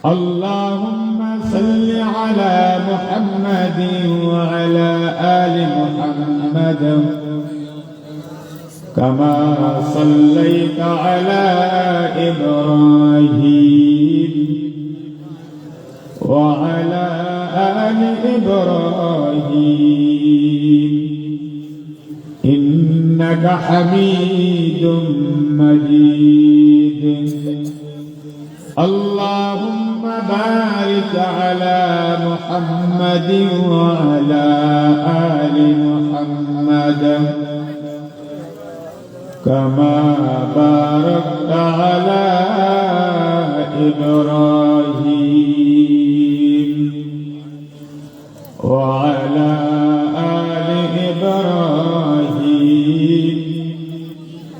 اللهم صل على محمد وعلى آل محمد كما صليت على إبراهيم وعلى آل إبراهيم إنك حميد مجيد. اللهم بارك على محمد وعلى آل محمد كما باركت على إبراهيم وعلى آل إبراهيم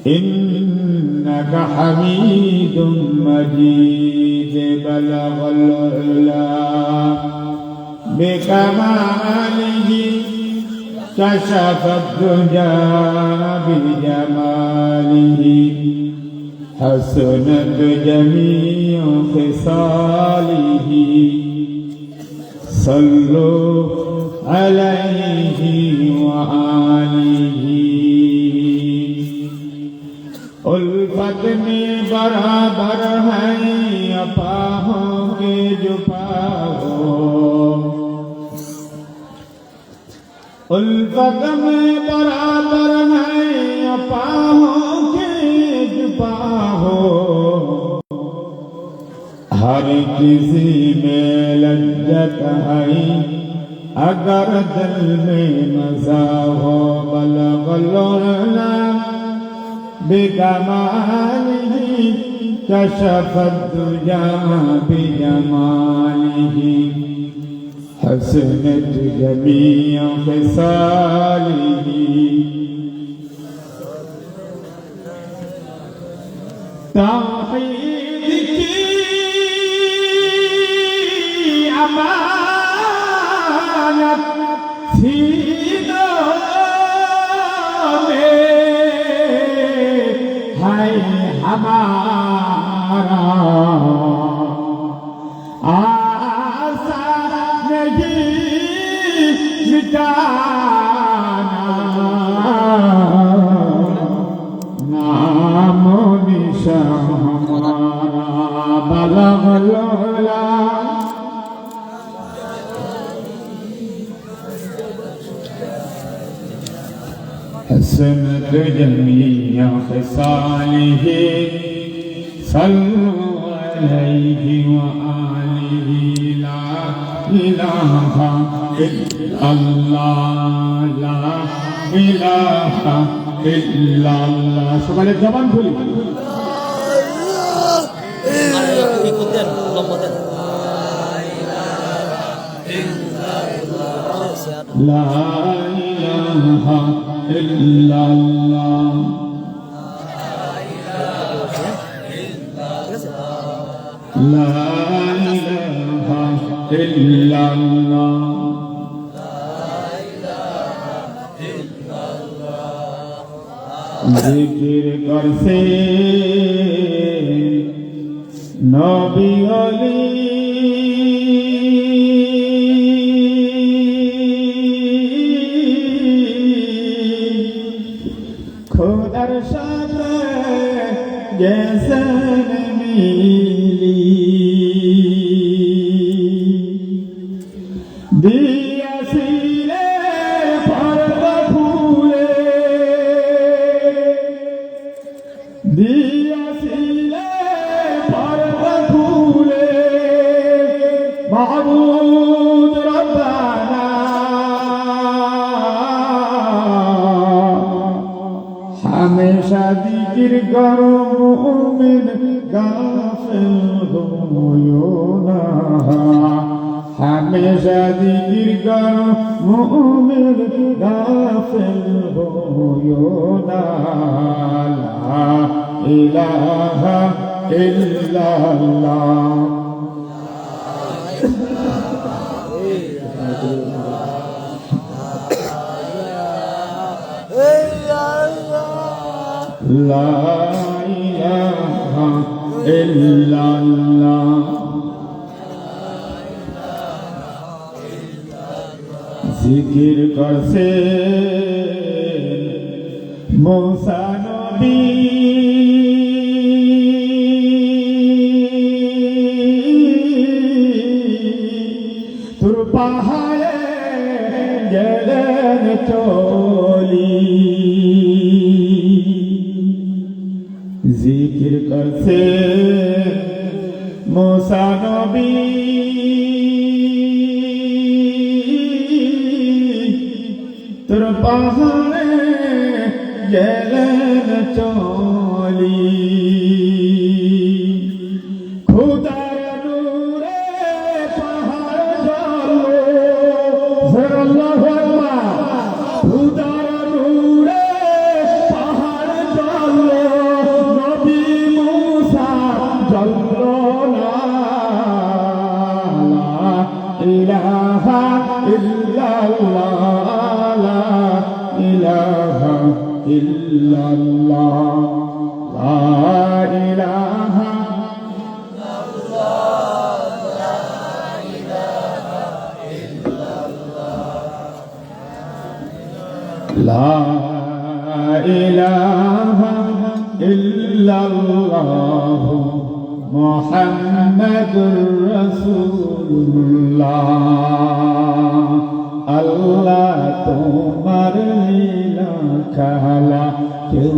إنك حميد مجيد. بلغ العلا بكماله كشف الدجى بجماله حسنت جميع خصاله صلوا عليه وآله. उल्फत में बराबर है अपाहों के जुपाहो, उल्फत में बराबर है अपाहों के जुपाहो। हर किसी में लज्जत है अगर दिल में मजा हो। बलगलना بجماله كشف الدجى بجماله حسنت جميع خصاله توحيد की अमानत सीनों में हमारा आशा नहीं मिटाना, नाम निशान हमारा बलग लोला। حسنت جميع خصاله صلوا عليه وآله. لا إله إلا الله لا إله إلا الله. সকালে জবান খুলি لا إله إلا الله لا إله إلا الله जिक्र कर से नबी अली खुदार साथे जैसे मिली दिया सिले पर्द फूले दिया सिले पर्द फूले महबूब रब्बाना हमेशा जिक्र करो मोमिन गाफिल होयो ना। हमेशा जिक्र करो मोमिन गाफिल होयो ना। ला इलाहा इल्लल्लाह لا ইল্লাল্লাহ জিকির করছে মুসা নবী তুর পাহাড়ে গেলেন চলি জিকির করছে মুসা নবী তোর পাহাড়ে গেলেন চলি খুদার নূরে পাহাড় জ্বললো খুদার নূরে পাহাড় জ্বললো নবী মুসা জ্বললো না ইলাহা ইল্লাল্লাহ ইলাহা ইল্লাল্লাহ লা ইলাহা লা ইলাহা ইল্লাল্লাহ মুহাম্মাদুর রাসূলুল্লাহ আল্লাহ তোমার লীলা খেলা কেউ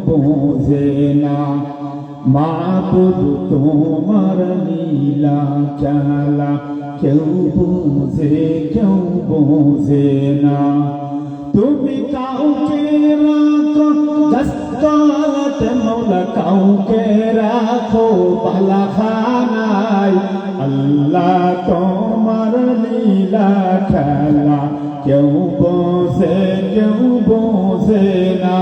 বোঝে না মাবুদ তোমার লীলা খেলা কেউ বোঝে না তুমি কাউকে রাখো দস্তালত মৌলা কাউকে রাখো বালাখানায় আল্লাহ তোমার লীলা খেলা কেউ বোঝে না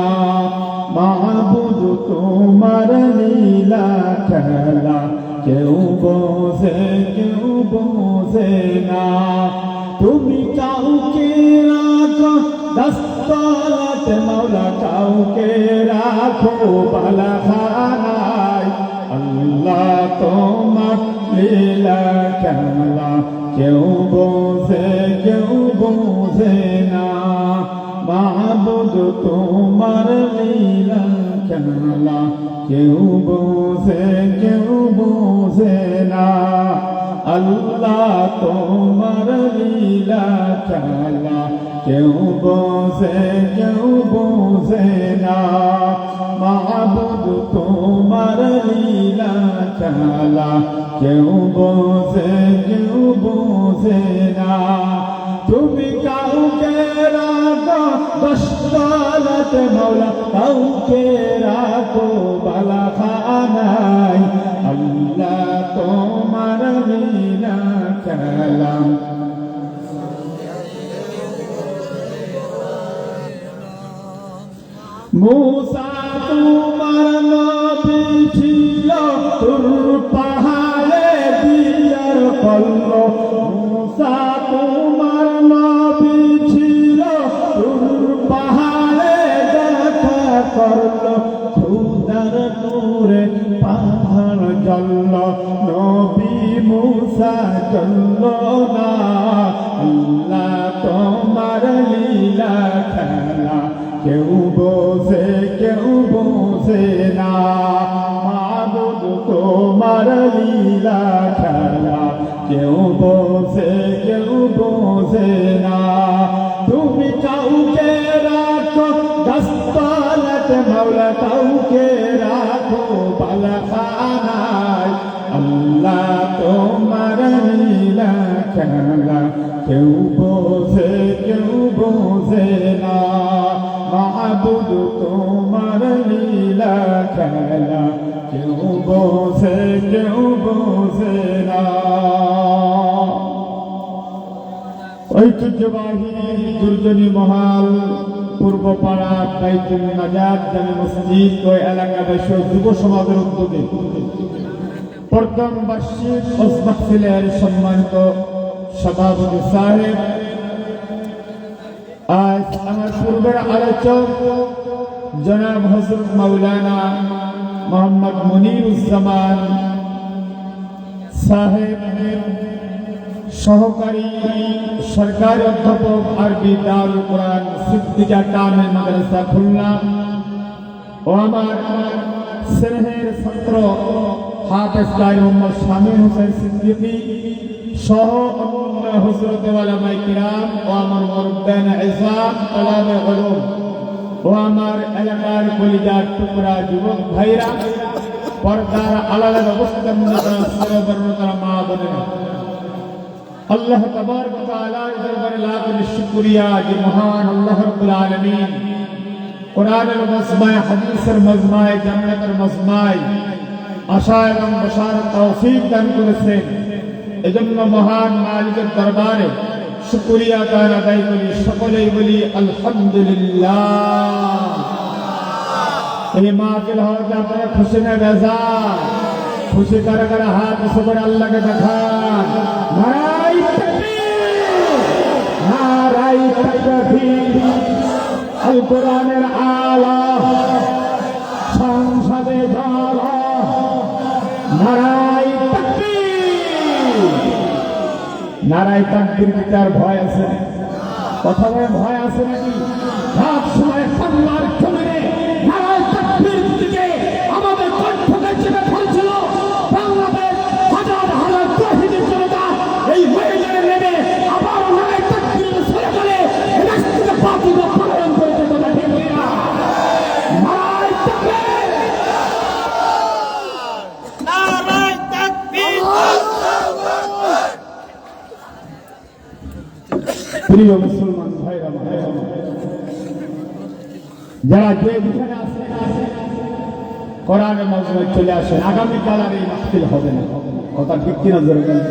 মাবুদ তোমার লীলা খেলা কেউ বোঝে না তুমি কাউকে রাখো দস্তালত মৌলা কাউকে রাখো বালাখানায় আল্লাহ তোমার লীলা খেলা কেউ বোঝে না মাবুদ তোমার লীলা খেলা কেউ বোঝে না আল্লাহ তোমার লীলা খেলা কেউ বোঝে না মাবুদ তোমার লীলা খেলা কেউ বোঝে না তুমি কাউকে রাখো দস্তালত মৌলা কাউকে রাখো বালাখানায় আল্লাহ তোমার লীলা খেলা মুসা তোমার নবী ছিল তুর পাহাড়ে দিয়ার কল্ল মুসা তোমার নবী ছিল তুর পাহাড়ে দেখা করল খুদার নূরে পাহাড় জ্বলল নবী মুসা জ্বলল না আল্লাহ তোমার লীলা খেলা কেউ বোঝে না মাবুদ তোমার লীলা খেলা কেউ বোঝে না তুমি কাউকে রাখো দস্তালত মৌলা কাউকে রাখো বালাখানায় আল্লাহ তোমার লীলা খেলা কেউ বোঝে না মাবুদ তোমার লীলা খেলা কেউ বোঝে না ঐতিহ্যবাহী দুর্জনী মহাল পূর্বপাড়া বাইতুল নাজাত জামে মসজিদ ও এলাকাবাসী যুব সমাজের উদ্যোগে প্রথম বার্ষিক মাহফিলের সম্মানিত সভাপতি সাহেব আজ আমার পূর্বের আলোচক জনাব হযরত মাওলানা মোহাম্মদ মনিরুজ্জামান সাহেব, সহকারী সরকারি অধ্যাপক, আরবি দারুল কোরআন সিদ্দিকা কামিল মাদ্রাসা খুলনা, ও আমার স্নেহের ছাত্র হাফেজ কারি মোহাম্মদ শামীম হোসেন সিদ্দিকী সহ অন্য হযরত উলামায়ে কিরাম ও আমার মুরব্বিয়ান ইসলাম তালাবে উলুম ও আমার এলাকার কলিজার টুকরা যুবক ভাইরা, পর্দার আড়ালের অবস্থান মা বোনেরা, আল্লাহ তাবারক ওয়া তাআলার দরবারে লাখ শুকরিয়া যে মহান আল্লাহ রাব্বুল আলামিন কোরআনের মজমায়, হাদিসের মজমায়, জান্নাতের মজমায় আশা এবং বশারত তৌফিক দান করেছেন। এজন্য মহান মালিকের দরবারে শুকরিয়া আদায় করি, সকলেই বলি আলহামদুলিল্লাহ। এই মাহফিল হওয়াতে আপনারা খুশি না বেজার? খুশি কারা কারা হাত উঁচু করে আল্লাহকে দেখান। নারায়ে তাকবীর, নারায়ে তাকবীর। আল কোরআনের আলা সংসদে যারা, নারায়ে তাকবীর। নারায়ে তাকবীর দিতে আর ভয় আছে? কথা বলে ভয় আছে নাকি? সব সময় সামলার জমিনে নারায়ে তাকবীর দিতে আমাদের কণ্ঠকে চেপে ধরেছিল বাংলাদেশ হাজার হাজার তৌহিদি জনতা। এই ময়দানে নেমে আবার নারায়ে তাকবীর সরে গেলে রাষ্ট্রকে বাতিল পালন করেছে। কথা ঠিক না? নারায়ে তাকবীর, নারায়ে তাকবীর। প্রিয় মুসলমান ভাইরা, যারা যে যেখানে আছে কোরআনের মজমায় চলে আসেন। আগামীকাল আর এই মাহফিল হবে না। কথা ঠিক কিনা জোরে বলুন?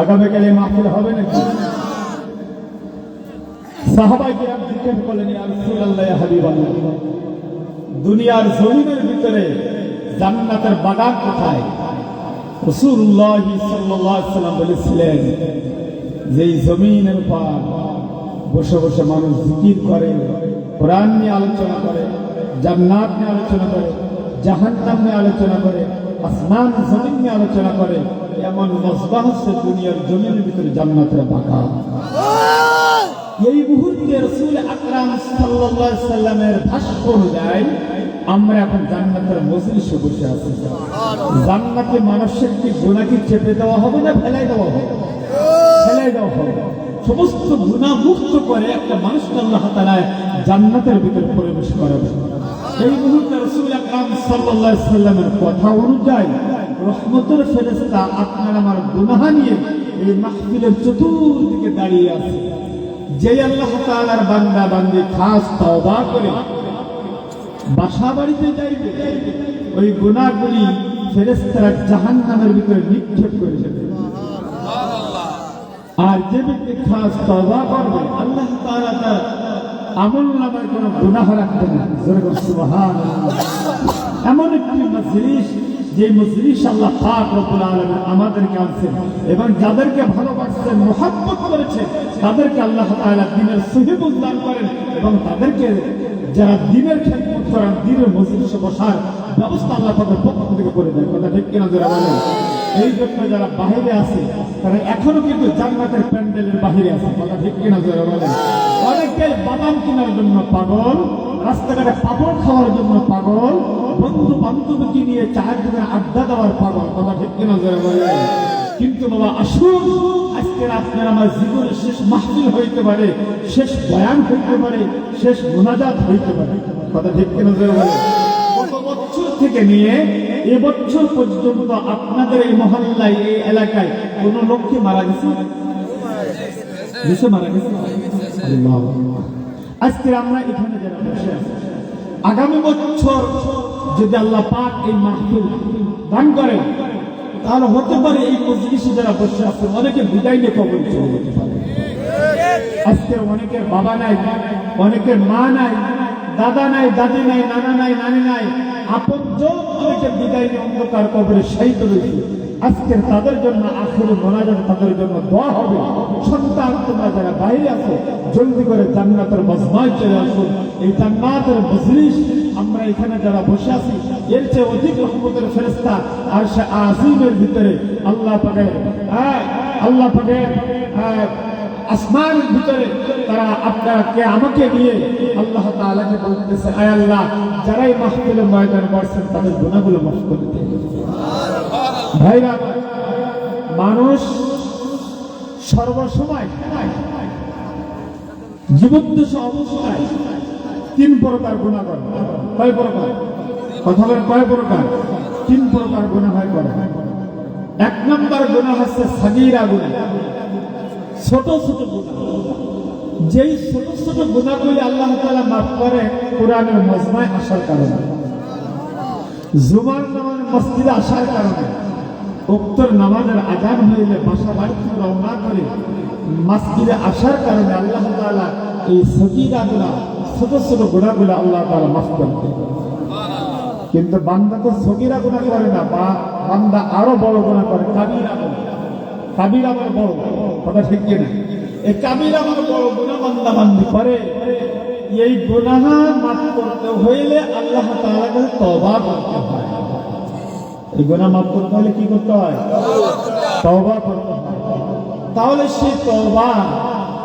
আগামীকাল এই মাহফিল হবে নাকি? সাহাবায়ে কিরাম জিজ্ঞেস করলেন, ইয়া রাসূলুল্লাহ, ইয়া হাবিবাল্লাহ, দুনিয়ার জমিনের ভিতরে জান্নাতের বাগান কোথায়? রাসূলুল্লাহ সাল্লাল্লাহু আলাইহি ওয়াসাল্লাম বলেছিলেন, যেই জমিনের উপর বসে বসে মানুষ জিকির করে, কোরআন নিয়ে আলোচনা করে, জান্নাত নিয়ে আলোচনা করে, জাহান্নাম নিয়ে আলোচনা করে, আসমান জমিন নিয়ে আলোচনা করে, এমন মসবাহ হচ্ছে দুনিয়ার জমিনের ভিতরে জান্নাতের বাগান। এই মুহূর্তে রাসূল আকরাম সাল্লাল্লাহু আলাইহি ওয়াসাল্লামের ভাষ্য অনুযায়ী আমরা এখন জান্নাতের মজলিসে বসে আছি। জান্নাতে মানুষের কি গুনাহ কি চেপে দেওয়া হবে না ফেলাই দেওয়া হবে? ফেলাই দেওয়া হবে। সমস্ত গুনাহ মুক্ত করে একটা মানুষকে আল্লাহ তাআলা জান্নাতের ভিতরে প্রবেশ করাবে। এই মুহূর্তে রাসূল আকরাম সাল্লাল্লাহু আলাইহি ওয়াসাল্লামের কথা অনুযায়ী রহমতের ফেরেশতা আপনার আমার গুনাহ নিয়ে এই মাহফিলের চতুর্দিকে দাঁড়িয়ে আছে। যে আল্লাহ তাআলার বান্দা বান্দী খাস তওবা করে বাসা বাড়িতে যাইবে, ওই গুনাহগুলি ফেরেশতারা জাহান্নামের ভিতরে নিক্ষেপ করে দেবে। আর যে ব্যক্তি খাস তওবা করবে, আল্লাহ তাআলা তার আমলনামায় কোনো গুনাহ রাখবেন না। জোরে বলুন সুবহানাল্লাহ। এমন একটি মজলিস, যে মজলিস আল্লাহ পাক রব্বুল আলামিন আমাদেরকে আনছেন এবং যাদেরকে ভালোবাসছেন, মুহাব্বত করেছেন, তাদেরকে আল্লাহ তাআলা দ্বীনের সহিবুল দান করেন এবং তাদেরকে যারা দ্বীনের খেদমত করেন, দ্বীনের মজলিসে বসার ব্যবস্থা আল্লাহ তাদের পক্ষ থেকে করে দেয়। কথা ঠিক কিনা জোরে বলেন? এই জন্য যারা বাহিরে আছে তারা এখনো কিন্তু জান্নাতের প্যান্ডেলের বাহিরে আছে। কথা ঠিক কিনা জোরে বলেন? অনেকে বাদাম কেনার জন্য পাগল, রাস্তাঘাটে পাপড় খাওয়ার জন্য পাগল, বন্ধু বান্ধবকে নিয়ে চায়ের দোকানে আড্ডা দেওয়ার পাগল। কথা ঠিক কিনা জোরে বলেন? কিন্তু বাবা আসুন, আজকের আপনার আমার জীবনের শেষ মাহফিল হইতে পারে, শেষ বয়ান হইতে পারে, শেষ মুনাজাত হইতে পারে। কথা ঠিক কিনা জোরে বলেন? গত বছর থেকে নিয়ে এবছর পর্যন্ত আপনাদের এই মহল্লায়, এই এলাকায় কোন লোক কি মারা গেছে? মারা গেছে। আজকে আমরা এখানে যারা বসে আছি, আগামী বছর যদি আল্লাহ পাক এই মাহফিল দান করেন, তাহলে হতে পারে এই মজলিসে যারা বসে আছে অনেকে বিদায় নিয়ে কবরে চলে যেতে পারে। আজকে অনেকের বাবা নাই, অনেকের মা নাই, দাদা নাই, দাদি নাই, নানা নাই, নানি নাই, আপনজন অনেকের বিদায় নিয়ে অন্ধকার কবরে শায়িত রয়েছে। আজকে তাদের জন্য আখির মোনাজাত, তাদের জন্য দোয়া হবে। সন্তান তোমরা যারা বাইরে আছো, জলদি করে জান্নাতের মজমায় চলে আসুন। এই জান্নাতের মজলিস আমরা এখানে যারা বসে আছি এর চেয়ে অধিক রহমতের ফেরেশতা আরশে আজিমের ভিতরে আল্লাহ পাকের আসমানের ভিতরে তারা আপনাকে আমাকে নিয়ে আল্লাহ তাআলাকে বলতেছে, আয় আল্লাহ, যারাই মাহফিলে ময়দান করছেন তাদের গুনাহগুলো মাফ করে দিন। ভাইরা, মানুষ সর্বসময় জীবদ্দশা অবস্থায় তিন প্রকার গুনাহ করে। কয় প্রকার? কথা বলেন, কয় প্রকার? তিন প্রকার গুনাহ করে। এক নম্বর গুনাহ হচ্ছে সাগীরা গুনাহ, ছোট ছোট গুনাহ। যেই ছোট ছোট গুনাহগুলি আল্লাহ তাআলা মাফ করে কোরআনের মজমায় আসার কারণে, জুমার নামাজে মসজিদে আসার কারণে, উক্তর নামাজের আযান হইলে বাসা বাড়িতে রওনা করে মসজিদে আসার কারণে আল্লাহ তাআলা এই সগীরা গুনাহ, ছোট ছোট গুনাহগুলো আল্লাহ তাআলা মাফ করে দেন। কিন্তু বান্দা তো সগীরা গুনাহ করে না, বান্দা আরো বড় গুনাহ করে, কাবীরা গুনাহ। কাবীরা মানে বড়, কথা ঠিক কি না? এই কাবীরা মানে বড় গুনাহ বান্দা বান্দি করে। এই গুনাহ মাফ করতে হইলে আল্লাহ তাআলার কাছে তওবা করতে হয়। এই গুনাহ মাফ করতে হলে কি করতে হয়? তওবা করতে হয়। তাহলে সেই তওবা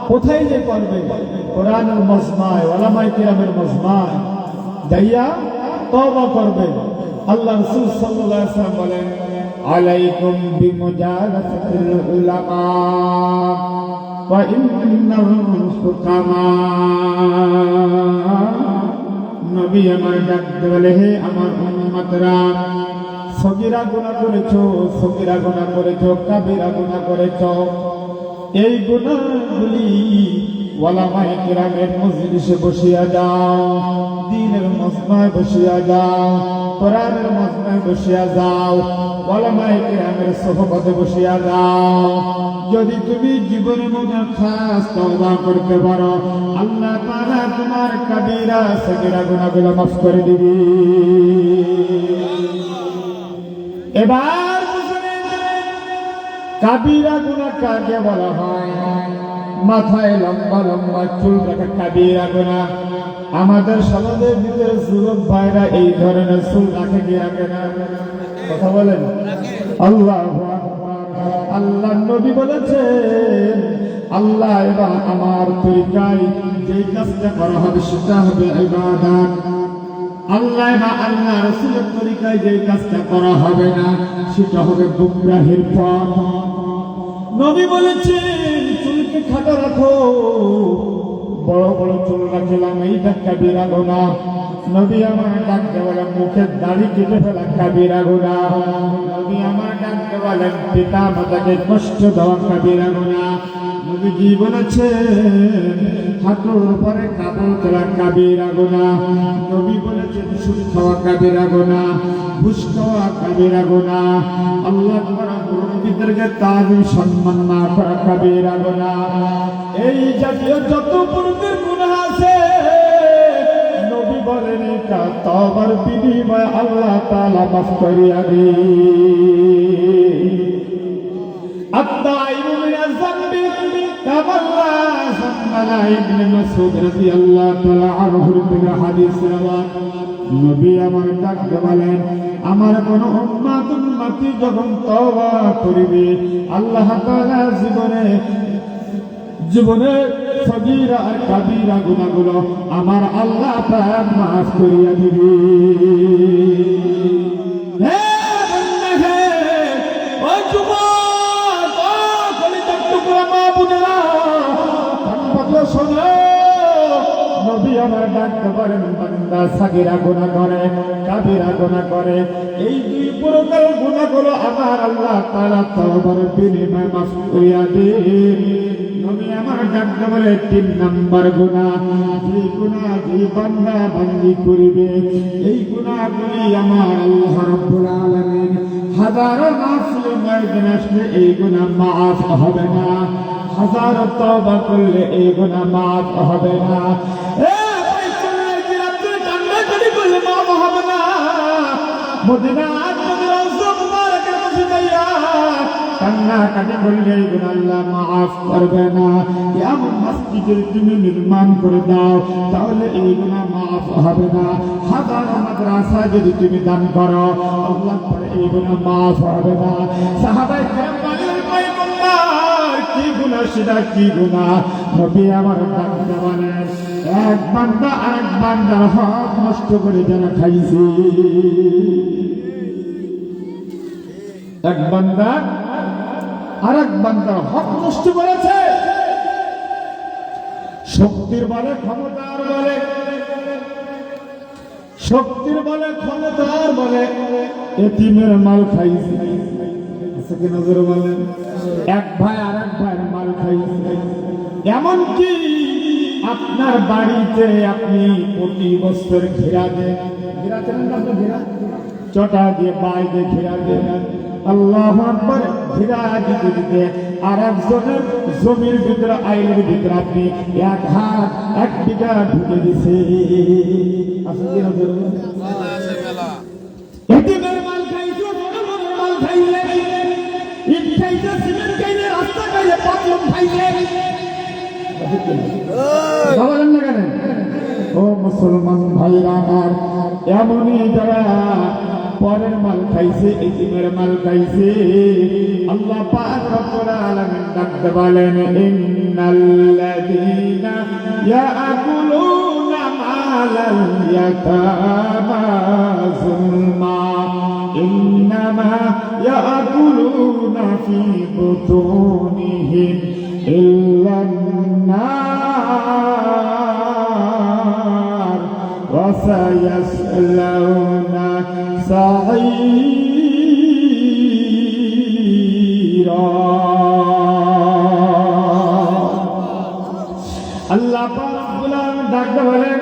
কোথায় যে করবে? কোরআনের মজমায়, উলামায়ে কিরামের মজমায় যাইয়া তওবা করবে। আল্লাহ রাসূল সাল্লাল্লাহু আলাইহি ওয়াসাল্লাম বলেন, আলাইকুম বিমুজালাসাতিল উলামা ওয়া ইন্নাহুম হুকামা। নবী আমার ডাক বলে, হে আমার উম্মতরা, সগীরা গুনাহ করেছো, সগীরা গুনাহ করেছো, কাবীরা গুনাহ করেছো, এই গুনাহগুলি উলামায়ে কিরামের মজলিসে বসিয়া যাও, দ্বীনের মজমায় বসিয়া যাও, কোরআনের মজমায় বসিয়া যাও, উলামায়ে কিরামের সোহবতে বসিয়া যাও। যদি তুমি জীবনের মধ্যে খাস তওবা করতে পারো, আল্লাহ তাআলা তোমার কাবীরা সগীরা গুনাহগুলো মাফ করে দিবে। এবার কাবীরা গুনাহ কাকে বলা হয়? মাথায় লম্বা লম্বা চুল রাখা কাবীরা গুনাহ। আমাদের সমাজের ভিতরে যুবক ভাইরা এই ধরনের চুল রাখে কি রাখে না? কথা বলেন। আল্লাহু আকবার। আল্লাহ নবী বলেছেন, আল্লাহ এবার আমার তরিকায় যে কাজটা করা হবে সেটা হবে ইবাদত। আল্লাহ বা আল্লাহ রাসূলের তরিকায় যে কাজটা করা হবে না সেটা হবে গুমরাহির পথ। নবী বলেছেন, চুলকে খাটো রাখো। বড় বড় চুল রাখলাম, এইটা কাবীরা গুনাহ। নবী আমার ডাকতে বলেন, মুখের দাড়ি কেটে ফেলা কাবীরা গুনাহ। নবী আমার ডাকতে বলেন, পিতা মাতাকে কষ্ট দেওয়া কাবীরা গুনাহ। নবীজি বলেছেন, হাঁটুর উপরে কাপড় তোলা কাবীরা গুনাহ। নবী বলেছেন, সুদ খাওয়া কাবীরা গুনাহ, ঘুষ খাওয়া কাবীরা গুনাহ, আল্লাহ তাআলা মুরব্বিদেরকে তাজিম সম্মান না করা কাবীরা গুনাহ। এই জাতীয় যত পূর্বের গুনাহ আছে, নবী বলেন, এটা তওবার বিনিময়ে আল্লাহ তাআলা মাফ করিয়া দিবেন। আত-তাইবু মিনাজ যামবি কামাল্লা সাল্লাল্লাহু ইবনে মাসউদ রাদিয়াল্লাহু তাআলা আনহু থেকে হাদিস রাওয়াত। নবী আমার ডাকতে বলেন, আমার কোন উম্মতি যখন তওবা করিবে, আল্লাহ তাআলা জীবনে সগীরা আর কাবীরা গুনাহগুলো আমার আল্লাহ পাক মাফ করিয়া দিবে। হে বন্ধু, ও যুবক, ও কলিজার টুকরা মা বোনেরা, কান শোনো। নবী আমার ডাকতে পারেন, বান্দা সাগীরা গুনাহ করে, কাবীরা গুনাহ করে, এই দুই প্রকার গুনাহগুলো আমার আল্লাহ তাআলা তওবার বিনিময়ে মাফ করিয়া দেন। নবী আমার ডাকতে বলে, ৩ নাম্বার গুনাহ, যে গুনাহ যে বান্দা বান্দি করিবে, এই গুনাহগুলি আমার আল্লাহ রাব্বুল আলামিন হাজারো মাফিল ময়দানে আসলে এই গুনাহ মাফ হবে না, হাজারো তওবা করলে এই গুনাহ মাফ হবে না। মদিনা কান্নাকাটি করলে এই গুনাহ আল্লাহ মাফ করবে না। এমন মসজিদের তুমি নির্মাণ করে দাও, তাহলে এই গুনাহ মাফ হবে না। হাজারো মাদ্রাসা যদি তুমি দান করো, আল্লাহ পরে এই গুনাহ মাফ হবে না। সাহাবায়ে কেরাম বলেন, কি গুনাহ সেটা কি গুনাহ? নবী আমার ডাকতে বলেন, এক বান্দা আরেক বান্দার হক নষ্ট করে যেন খাইছে। এক বান্দা আরেক বান্দার হক নষ্ট করেছে, শক্তির বলে, ক্ষমতার বলে, শক্তির বলে, ক্ষমতার বলে এতিমের মাল খাইছে। আছে কি নজর বলেন? এক ভাই আরেক ভাইয়ের মাল খাইছে। এমনকি আপনার বাড়িতে আপনি প্রতি বছর ঘেরা দেন, ঘেরা চেনেন না? ঘেরা চটা দিয়ে বাইরে ঘেরা দেন। আল্লাহু আকবার। ঘেরা দিতে দিতে আর একজনের জমির ভিতরে, আইলের ভিতরে আপনি এক হাত এক বিঘা ঢুকে দিছে। আছে কি নজর? এতিমের মাল খাইছো, জনগণের মাল খাইলে, ইট খাইছে, সিমেন্ট খাইলে, রাস্তা খাইলে, পাথর খাইলে। বলেন না কেন? ও মুসলমান ভাইরা আমার, এমনই যারা পরের মাল খাইছে, এতিমের মাল খাইছে, আল্লাহ পাক রব্বুল আলামিন ডাকতে বলেন, ইন্নাল্লাযীনা ইয়াকুলুনা মালাল ইয়াতামা যুলমা ইন্নামা ইয়াকুলুনা ফি বুতুনিহিম ইল্লান নার ওয়া সায়াসলাউনা সাঈরা। আল্লাহ পাক রব্বুল আলামিন ডাকতে বলেন,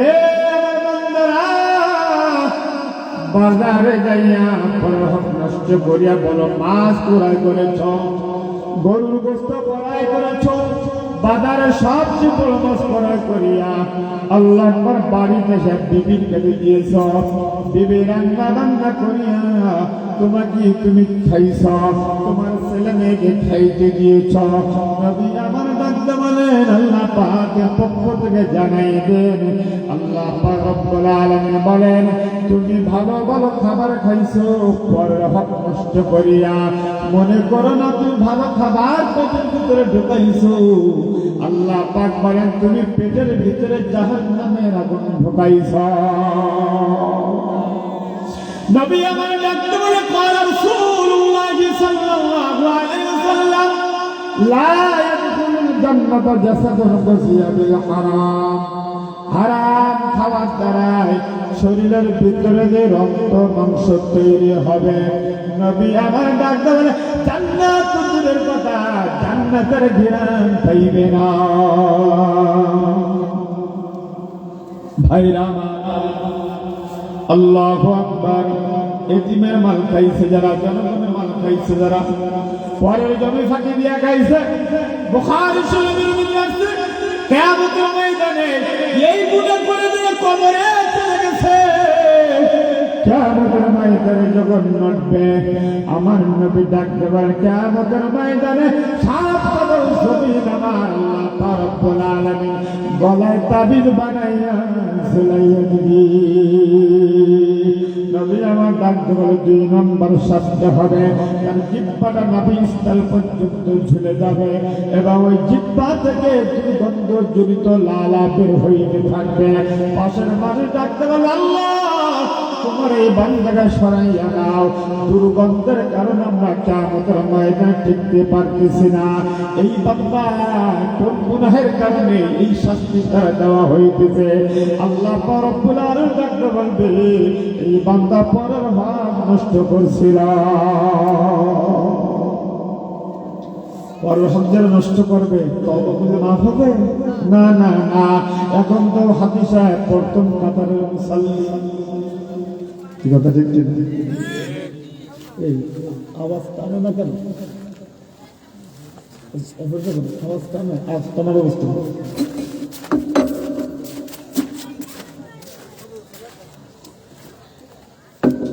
এ বান্দারা, বাজারে যাইয়া হক নষ্ট করিয়া বলো মাছ ক্রয় করেছ, গরুর গোশত ক্রয় করেছ, বাজারে সবচেয়ে বড় মাছ ক্রয় করিয়া আল্লাহ বাড়িতে সে বিবির কেটে দিয়েছ, বিবি রান্না বান্না করিয়া তোমাকে তুমি খাইছ, তোমার ছেলে মেয়েকে খাইতে দিয়েছ। নবী আমার ডাকতে বলেন, আল্লাহ পাকের পক্ষ থেকে জানাই দেন, আল্লাহ পাক রব্বুল আলামিন বলেন, তুমি ভালো ভালো খাবার খাইছো, পরের হক নষ্ট করিয়া। মনে করো না তুমি ভালো খাবার পেটের ভিতরে ঢুকাইছো, আল্লাহ পাক বলেন তুমি পেটের ভিতরে জাহান্নামের আগুন ঢুকাইছ। নবী আমার ডাকতে বলে, قال رسول الله صلى الله عليه وسلم لا يدخل الجنة جسد غزي بالحرام। হারাম খাওয়ার দ্বারাই শরীরের ভিতরে যে রক্ত মাংস তৈরি হবে, নবী আমার ডাকতে বলে, জান্নাত দূরের কথা, জান্নাতের ঘ্রাণ পাইবে না। ভাইরা আমার, আল্লাহু আকবার। এতিমের মাল খাইছে যারা, জনগণের মাল খাইছে যারা, পরের জমি ফাঁকি দিয়া খাইছে, বুখারী শরীফের মধ্যে আছে, কিয়ামতের ময়দানে এই গুনাহ করে দিয়ে কবরে চলে গেছে। কিয়ামতের ময়দানে যখন নড়বে, আমার নবী ডাকতে বলেন, কিয়ামতের ময়দানে সাত কবর জমিন আমার আল্লাহ পাক রব্বুল আলামিন গলায় তাবিজ বানাইয়া ঝুলাইয়া দিবি। নবী আমার ডাকতে বলে, 2 নম্বর শাস্তি হবে, তার জিহ্বাটা নাভিস্থল পর্যন্ত ঝুলে যাবে এবং ওই জিহ্বা থেকে দুর্গন্ধ জড়িত লালা বের হইতে থাকবে। পাশের মানুষ ডাকতে বলে, আল্লাহ তোমার এই বান্দাকে সরাইয়া দাও, দুর্গন্ধের কারণে আমরা কিয়ামতের ময়দানে টিকতে পারতেছি না। এই বান্দা কোন গুনাহের কারণে এই শাস্তি তারা দেওয়া হইতেছে? আল্লাহ পাক রব্বুল আলামিন ডাকতে বলবে, এই বান্দা পরের হক নষ্ট করছিল। পরের হক যারা নষ্ট করবে, তওবা করলে মাফ হবে না? না না, এখন তো হাফেজ সাহেব প্রথম কাতারের মুসাল্লি। কি কথা ঠিক ঠিক? এই আওয়াজ টানে না কেন? আওয়াজ টানে, আজ তোমার অবস্থা।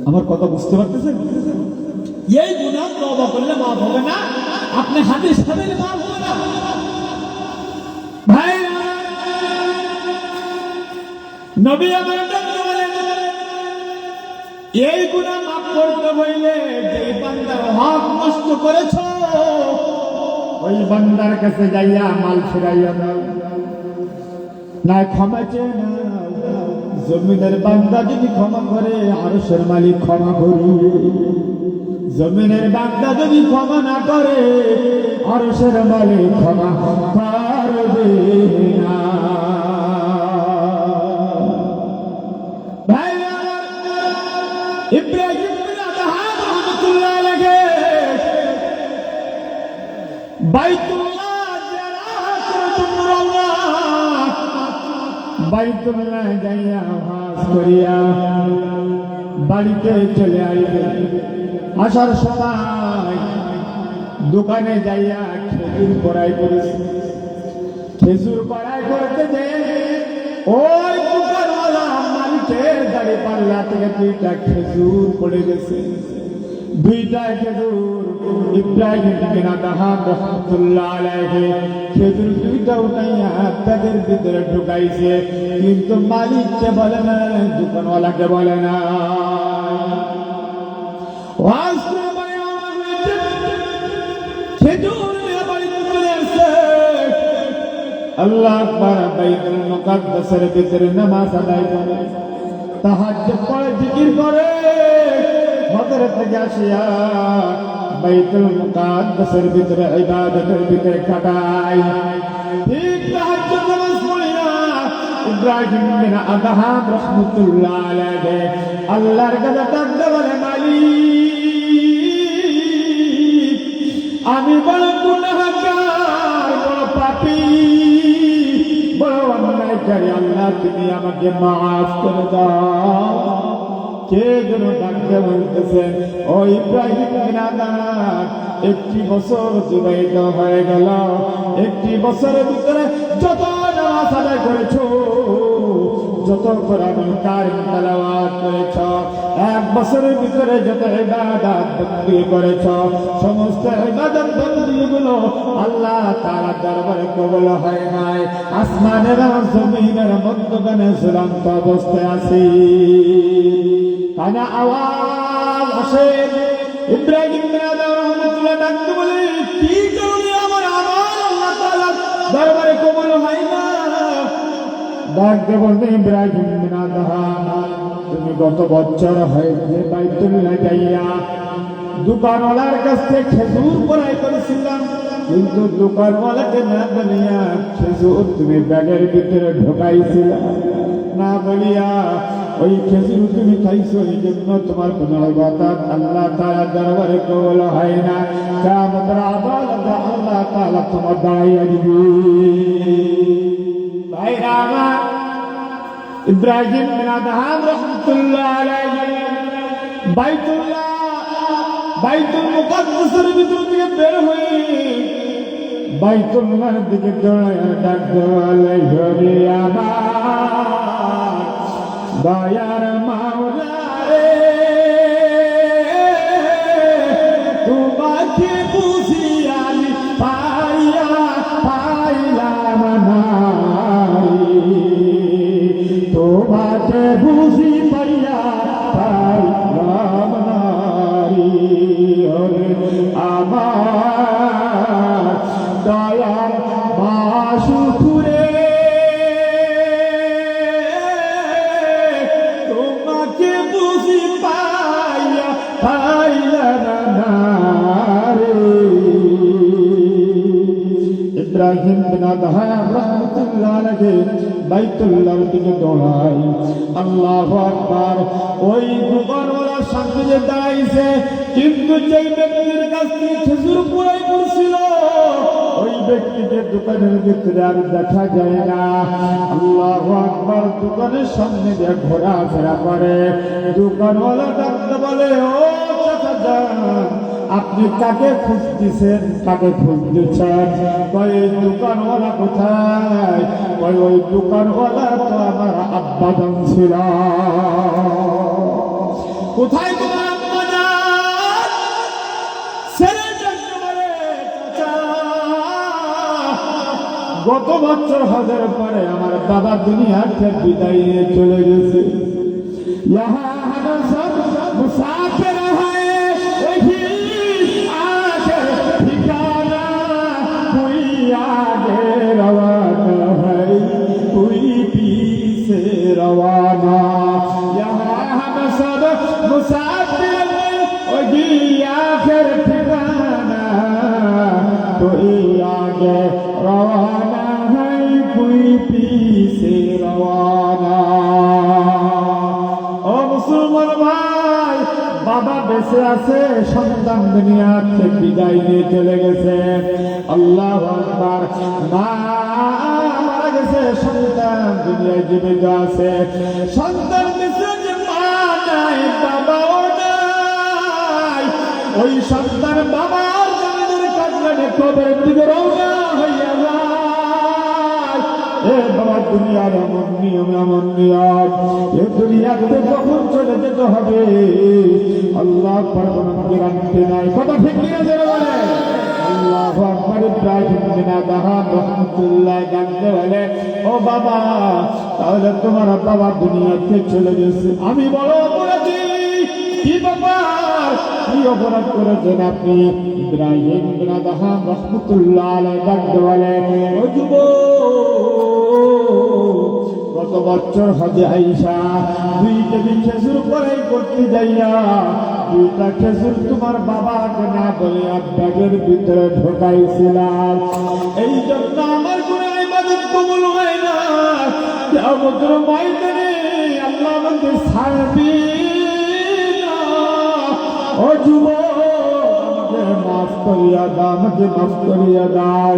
আমার কথা বুঝতে পারতেছেন? এই গুনাহ তওবা করলে মাফ হবে না, আপনি হাদিস পড়লে মাফ হবে না। ভাই নবী আমার বলেন, এই গুনাহ মাফ করতে হইলে যে বান্দার হক নষ্ট করেছো ওই বান্দার কাছে যাইয়া মাল ফিরাইয়া দাও, না ক্ষমা চেয়ে নাও। জমিনের বান্দা যদি ক্ষমা করে আরশের মালিক ক্ষমা করবে, জমিনের বান্দা যদি ক্ষমা না করে আরশের মালিক ক্ষমা করবে না। ভাই ইব্রাহিম বিন আদহাম রাহমাতুল্লাহ আলাইহি বাইতুল্লাহ জিয়ারত করার জন্য রওনা, বাইতুল্লাহ যাইয়া হাজ করিয়া বাড়িতে চলে আইবে। আসার সময় দোকানে যাইয়া খেজুর কড়াই করেছে, খেজুর কড়াই করতে যে ওই দোকানওয়ালা মালিকের দাড়ি পাল্লা থেকে 2টা খেজুর পড়ে গেছে। 2টা খেজুর ইব্রাহিম বিন আদহাম রাহমাতুল্লাহ আলাইহি খেজুর 2টা উঠাইয়া ব্যাগের ভিতরে ঢুকাইছে, কিন্তু মালিককে বলে না, দোকানওয়ালাকে বলে না। আল্লাহ আকবার, বাইতুল মুকাদ্দাসের ভিতরে নামাজ আদায় করে, তাহাজ্জুদ পড়ে, জিকির করে, হযরত থেকে আসিয়া বাইতুল মুকাদ্দাসের ভিতরে ইবাদতের ভিতরে কাটায়। ঠিক তাহাজ্জুদ নামাজ পড়িয়া ইব্রাহিম বিন আদহাম রাহমাতুল্লাহ আলাইহি আল্লাহর কাছে ডাকতে বলে, মালিক আমি বড় গুনাহগার, বড় পাপী, বড় অন্যায়কারী, আল্লাহ তুমি আমাকে মাফ করে দাও। কে যেন ডাকতে বলতেছেন, ও ইব্রাহিম বিন আদহাম 1 বছর অতিবাহিত হয়ে গেল, 1 বছরের ভিতরে যত নামাজ আদায় করেছো, যত কোরআন কারীম তেলাওয়াত করেছ, 1 বছরের ভিতরে যত ইবাদত বন্দী করেছ, সমস্ত ইবাদত বন্দীগুলো আল্লাহ তাআলার দরবারে কবুল হয় নাই। আসমানের আর জমিনের মধ্যখানে ঝুলন্ত অবস্থায় আছি। কানা আওয়াজ আসে, ইব্রাহিম বিন আদহাম রাহমাতুল্লাহ ডাকতে বলে, কি কারণে আমার আমল আল্লাহ তাআলার দরবারে কবুল হয় না? ডাকতে বলতে, ইব্রাহিম বিন আদহাম তুমি গত বছর হয়েছে বাইতুল্লাহ যাইয়া দোকানওয়ালার কাছ থেকে খেজুর ক্রয় করেছিলাম, কিন্তু দোকানওয়ালাকে না বলিয়া খেজুর তুমি ব্যাগের ভিতরে ঢোকাইছিলা, না বলিয়া ওই খেজুর তুমি খাইছো, এই জন্য তোমার কোন ইবাদত আল্লাহ তাআলার দরবারে কবুল হয় না। কিয়ামতের আদালতে আল্লাহ তাআলা তোমার দাঁড়াইয়া দিবে। ভাইরা আমার, ইব্রাহিম বিন আদহাম রাহমাতুল্লাহ আলাইহি বাইতুল মুকাদ্দাসের ভিতর থেকে বের হয়ে বাইতুল্লাহর দিকে দৌড়াইয়া ডাক দেওয়ালে, হরে আমার দয়ার মাওলা রে, তোমাকে বুঝি আমি পাইলাম না, তোমাকে বুঝি পাইলাম না, আমার দয়ার বাসুরে তোমাকে বুঝি পাইলাম না রে। ইব্রাহিম বিন আদহাম রাহমাতুল্লাহ আলাইহি বাইতুল্লাহর দিকে দৌড়ায়। আল্লাহু আকবার। ওই দোকানওয়ালার সামনে যে দাঁড়াইছে, কিন্তু যেই ব্যক্তির কাছ থেকে খেজুর ক্রয় করছিল ওই ব্যক্তিকে দোকানের ভিতরে আর দেখা যায় না। আল্লাহু আকবার। দোকানের সামনে দিয়ে ঘোরাফেরা করে। দোকানওয়ালা ডাকতে বলে, ও চাচা, আপনি কাকে খুঁজতেছেন, কাকে খুঁজতেছেন? ওই দোকানওয়ালা কোথায়? ওই দোকানওয়ালা তো আমার আব্বাজান ছিল। কোথায় তোমার আব্বাজান? কত বছর হজের পরে আমার বাবা দুনিয়াতে বিদায় নিয়ে চলে গেছে। यहाँ हम सब मुसाफिर हैं, वही आगे ठिकाना, कोई आगे रवाना है, कोई पीछे रवाना। यहाँ हम सब मुसाफिर हैं, वही आगे ठिकाना, कोई आगे रवाना है, कोई पीछे रवाना। মুসলমান ভাই, বাবা বেঁচে আছে, সন্তান দুনিয়া থেকে বিদায় নিয়ে চলে গেছে। আল্লাহু আকবার। মা মারা গেছে, সন্তান দুনিয়ায় জীবিত আছে। সন্তান বেঁচে আছে, মা নাই, বাবাও নাই। ওই সন্তান বাবার জানাজার কাজে কবরের দিকে রওনা হইয়া যায়। বাবা দুনিয়ার এমন নিয়ম, এমন নিয়ম, এ দুনিয়াতে কখন চলে যেতে হবে আল্লাহ পারবনাকে রাখতে নাই। কথা ঠিক কিনা জোরে বলে আল্লাহু আকবার। ইব্রাহিম বিন আদহাম রাহমাতুল্লাহ জানতে বলে, ও বাবা, তাহলে তোমার বাবা দুনিয়াতে চলে গেছে, আমি বড় অপরাধী। কি ব্যাপার, কি অপরাধ করেছেন আপনি? ইব্রাহিম বিন আদহাম রাহমাতুল্লাহ আলাইহি জানতে বলে, ও গত বছর হজে আইসা 2 কেজি খেজুর পরাই করতে যাইয়া 2টা খেজুর তোমার বাবাকে না বলে ব্যাগের ভিতরে ঢোকাইছিলাম। এই জন্য আমার কোনো ইবাদত কবুল হয় না। কিয়ামতের ময়দানে আল্লাহ আমাকে ছাড়বে না। ও যুবক, মাফ করিয়া দাও, আমাকে মাফ করিয়া দাও।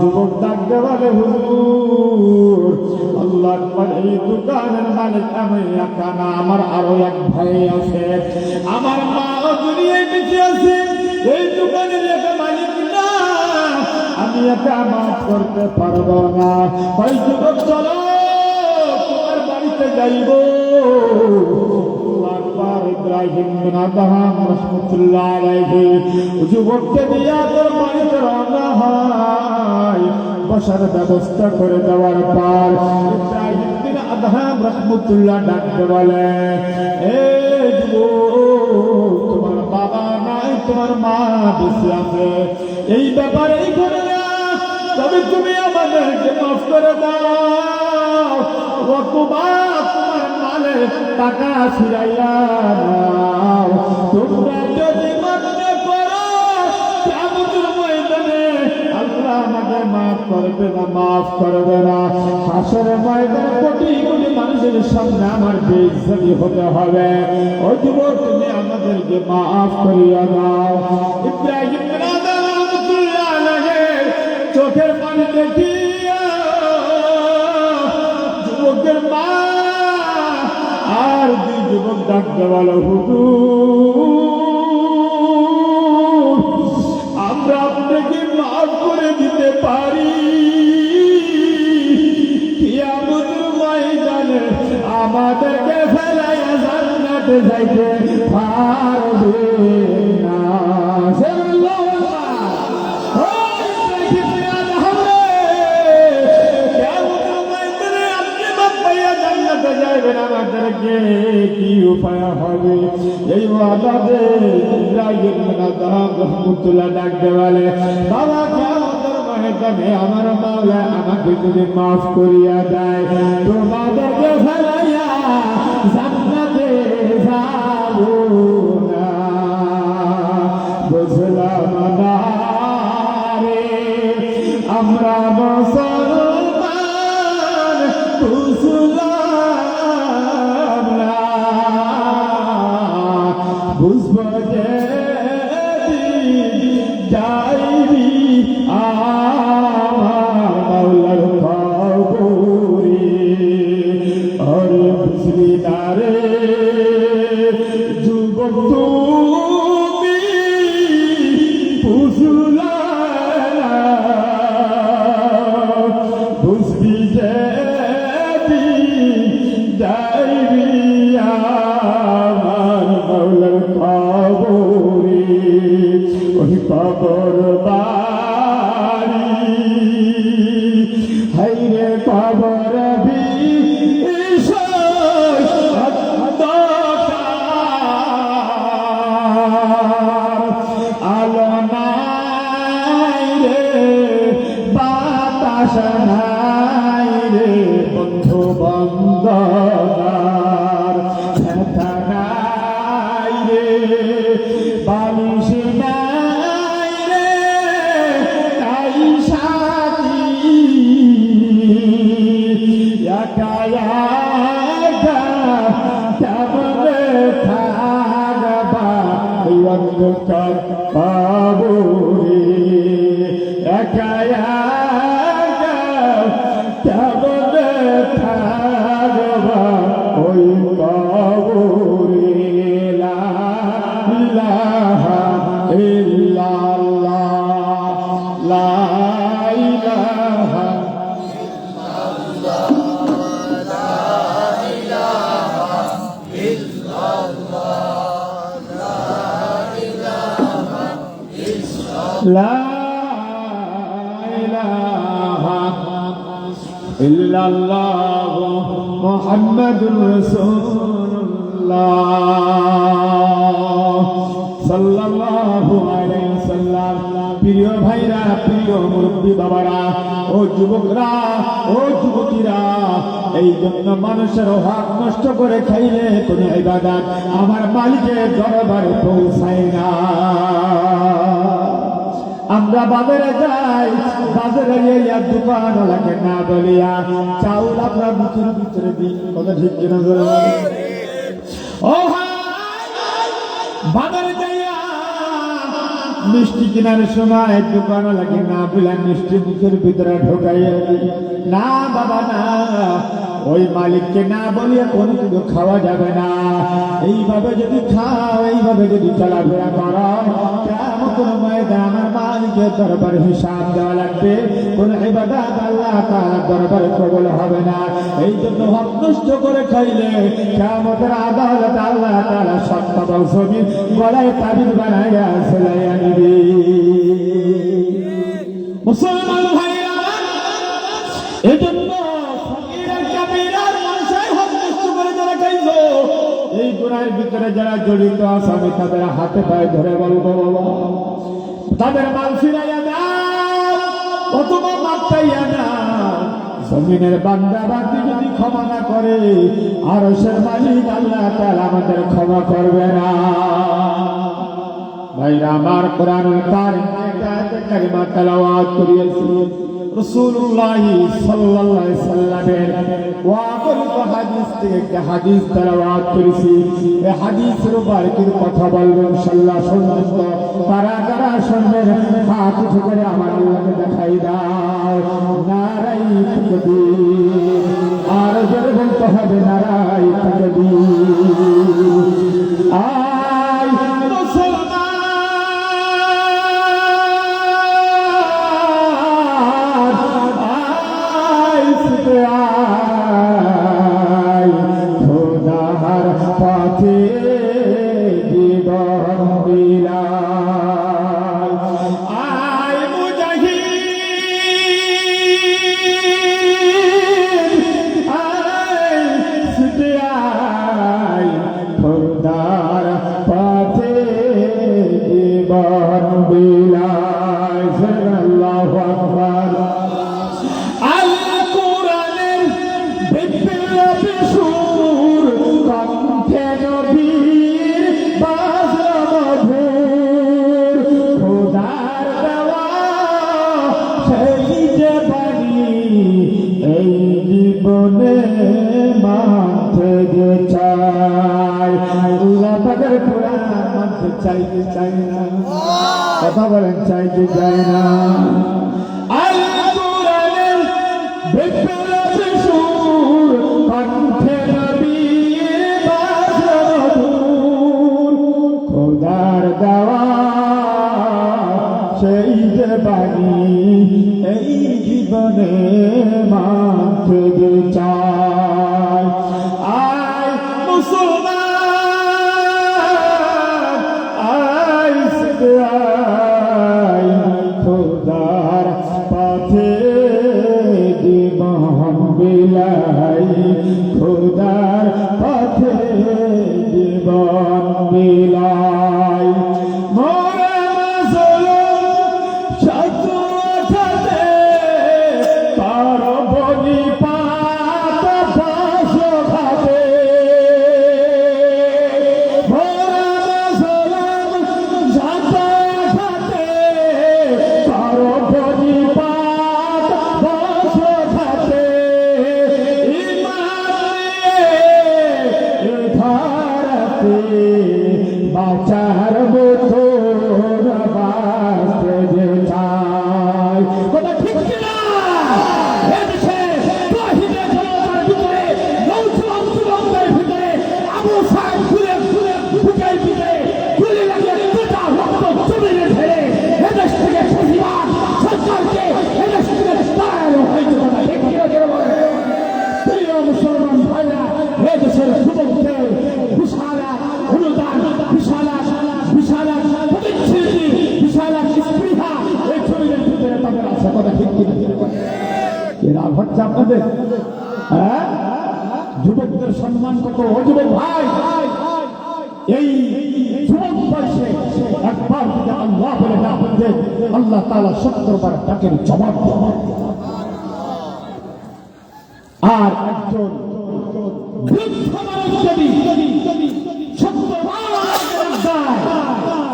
যুবক ডাকতে বলে, হুজুর আল্লাহ আকবার, এই দোকানের মালিক আমি একা না, আমার আরো এক ভাই আছে, আমার মা দুনিয়ায় বেঁচে আছে, এই দোকানের একা মালিক না, আমি একা মাফ করতে পারবো না। ভাই যুবক চলো, তোমার বাড়িতে যাইব। ইব্রাহিম বিন আদহাম রাহমাতুল্লাহ আলাইহি যুবককে দিয়া তোর বাড়িতে রওনা হয়। বসার ব্যবস্থা করে দেওয়ার পর ইব্রাহিম বিন আদহাম রাহমাতুল্লাহ ডাকতে বলে, এ যুবক, তোমার বাবা নাই, তোমার মা বেঁচে আছে, এই ব্যাপারে এই করে না, তবে তুমি আমাদেরকে মাফ করে দাও। অথবা তোমার মালের টাকা ফিরাইয়া দাও। তোমরা যদি মনে করো কিয়ামতের ময়দানে আল্লাহ আমাকে মাফ করবে না, মাফ করবে না, হাসরের ময়দানে কোটি কোটি মানুষের সামনে আমার বেইজ্জতি হতে হবে। ও যুবক, তুমি আমাদেরকে মাফ করিয়া দাও। ইব্রাহিম বিন আদহাম রাহমাতুল্লাহ আলাইহি চোখের পানি দেখিয়া যুবকের মা আর 2 যুবক ডাকতে বলো, হুজুর আমরা আপনাকে মাফ করে দিতে পারি, কিয়ামতের ময়দানে আমাদেরকে ফেলাইয়া জান্নাতে যাইতে পারবে না। আমাদেরকে কি উপায় হবে? এই ওয়াদাতে ইব্রাহিম বিন আদহাম রাহমাতুল্লাহ ডাকতে বলে, বাবা কিয়ামতের ময়দানে আমার মাওলা আমাকে যদি মাফ করিয়া দেয়, তোমাদেরকে ফেলাইয়া জান্নাতে যাব না। বুঝলাম না রে আমরা মুসলমান, বুঝলাম না, বুঝব যে যাইবি আমার মাওলার কবরে। আরে বুঝলি না রে যুবক, তুমি বুঝলা না, বুঝবি যে যাইবি আমার মাওলার কবরে। ওই কবর বাড়ি আশা নাই রে বন্ধু বন্দনার ব্যথা নাই রে বালিশ নাই রে তাই সাথী একা একা কেমনে থাকবা এই অন্ধকার বাবুরে একা একা কেমনে থাকবা ওই বাবুরে লা ইলাহা ইল্লাল্লাহ লা ইলাহা لا إله إلا الله محمد رسول الله صلى الله عليه وسلم প্রিয় ভাইরা প্রিয় মুরব্বী বাবারা ও যুবকরা ও যুবতীরা এই জন্য মানুষের হক নষ্ট করে খাইলে কোনো ইবাদত আমার মালিকের দরবারে পৌঁছায় না। আমরা বাজারে যাই, বাজারে গিয়ে দোকানওয়ালাকে না বলিয়া চাউল আমরা মুখের ভিতরে দিই, কথা ঠিক কিনা ধরে ও বাজারে যাইয়া মিষ্টি কেনার সময় দোকানওয়ালাকে না বলিয়া মিষ্টি মুখের ভিতরে ঢোকাইয়া দিই। না বাবা না, ওই মালিককে না বলিয়া কোনো কিছু খাওয়া যাবে না। এইভাবে যদি খাও, এইভাবে যদি চলাফেরা করো, কেমন ময়দানে আমার মালিকের দরবারে হিসাব দেওয়া লাগবে। কোন ইবাদত আল্লাহ তাআলার দরবারে কবুল হবে না। এই জন্য হক নষ্ট করে খাইলে কিয়ামতের আদালতে আল্লাহ তাআলা সত্তা বল জমিন গলায় তাবিজ বানাইয়া ঝুলাইয়া দিবে। মুসলমান ভাইরা, এই জন্য এই গুনাহের ভিতরে যারা জড়িত আছে আমি তাদের হাতে পায়ে ধরে বলবো বাবা তাদের মাল ফিরাইয়া দাও অথবা মাপ পাইয়া দাও। জমিনের বান্দা বান্দি যদি ক্ষমা না করে আরশের মালিক আল্লাহ তাআলা আমাদের ক্ষমা করবে না। ভাইরা আমার, কোরআনুল কারীম আয়াতে কারিমা তেলাওয়াত করিয়েছি। রাসূলুল্লাহ সাল্লাল্লাহু আলাইহি সাল্লামের ওয়াকলিত হাদিস থেকে একটা হাদিস তেলাওয়াত করেছি। এই হাদিসের বারকির কথা বলবেন ইনশাআল্লাহ। শুনবেন তো কারা কারা শুনবেন? হাত উঠে করে আমার আল্লাহকে দেখাই দাও। নারাই তাকবীর, আর জোরে বলতে হবে নারাই তাকবীর। আয় মুসলমান, খোদার পথে জীবন বিলায়। আয় মুজাহিদ, আয় ছুটে আয়, খোদার পথে জীবন বিলায়। আল্লাহু আকবার। এই জীবনে মানতে যে চাই, আল্লাহ পাকের কোরআন মানতে চাইতে চাই না। কথা বলেন, চাইতে চাই না। আল কোরআনের বিপ্লবী সুর কণ্ঠে নবীর বাজরুর, খোদার দেওয়া সেই যে বাণী এই জীবনে মানতে যে চাই। আয় মুসলমান, আয় সিদ্ধ আয়, খোদার পথে জীবন বিলাই, খোদার পথে জীবন বিলাই। বাঁচার বোধর বাঁচতে যে চাই। কথা ঠিক কিনা? এদেশে তৌহিদের জনতার ভিতরে নৌজওয়ান যুবকদের ভিতরে আবু সাইদ ঘুরে ঘুরে বুকের ভিতরে গুলি লাগিয়ে গোটা রক্ত জমিনে ঢেলে এদেশ থেকে প্রতিবাদ সরকারকে এদেশ থেকে তাড়ানো হয়েছে। কথা ঠিক কিনা? প্রিয় মুসলমান ভাইরা, এদেশের যুবকদের বিশাল অনুদান, বিশাল বিশাল প্রতিশ্রুতি, বিশাল স্পৃহা এই জমিনের ভিতরে তাদের আছে। কথা ঠিক কিনা? এরা হচ্ছে আপনাদের হ্যাঁ যুবকদের সম্মান কত? ও যুবক ভাই, এই যুবক বয়সে একবার যদি আল্লাহ বলে ডাকেন যে আল্লাহ তাআলা 70 বার ডাকের জবাব দেন। আর একজন বৃদ্ধ মানুষ যদি 70 বার ডাকেন,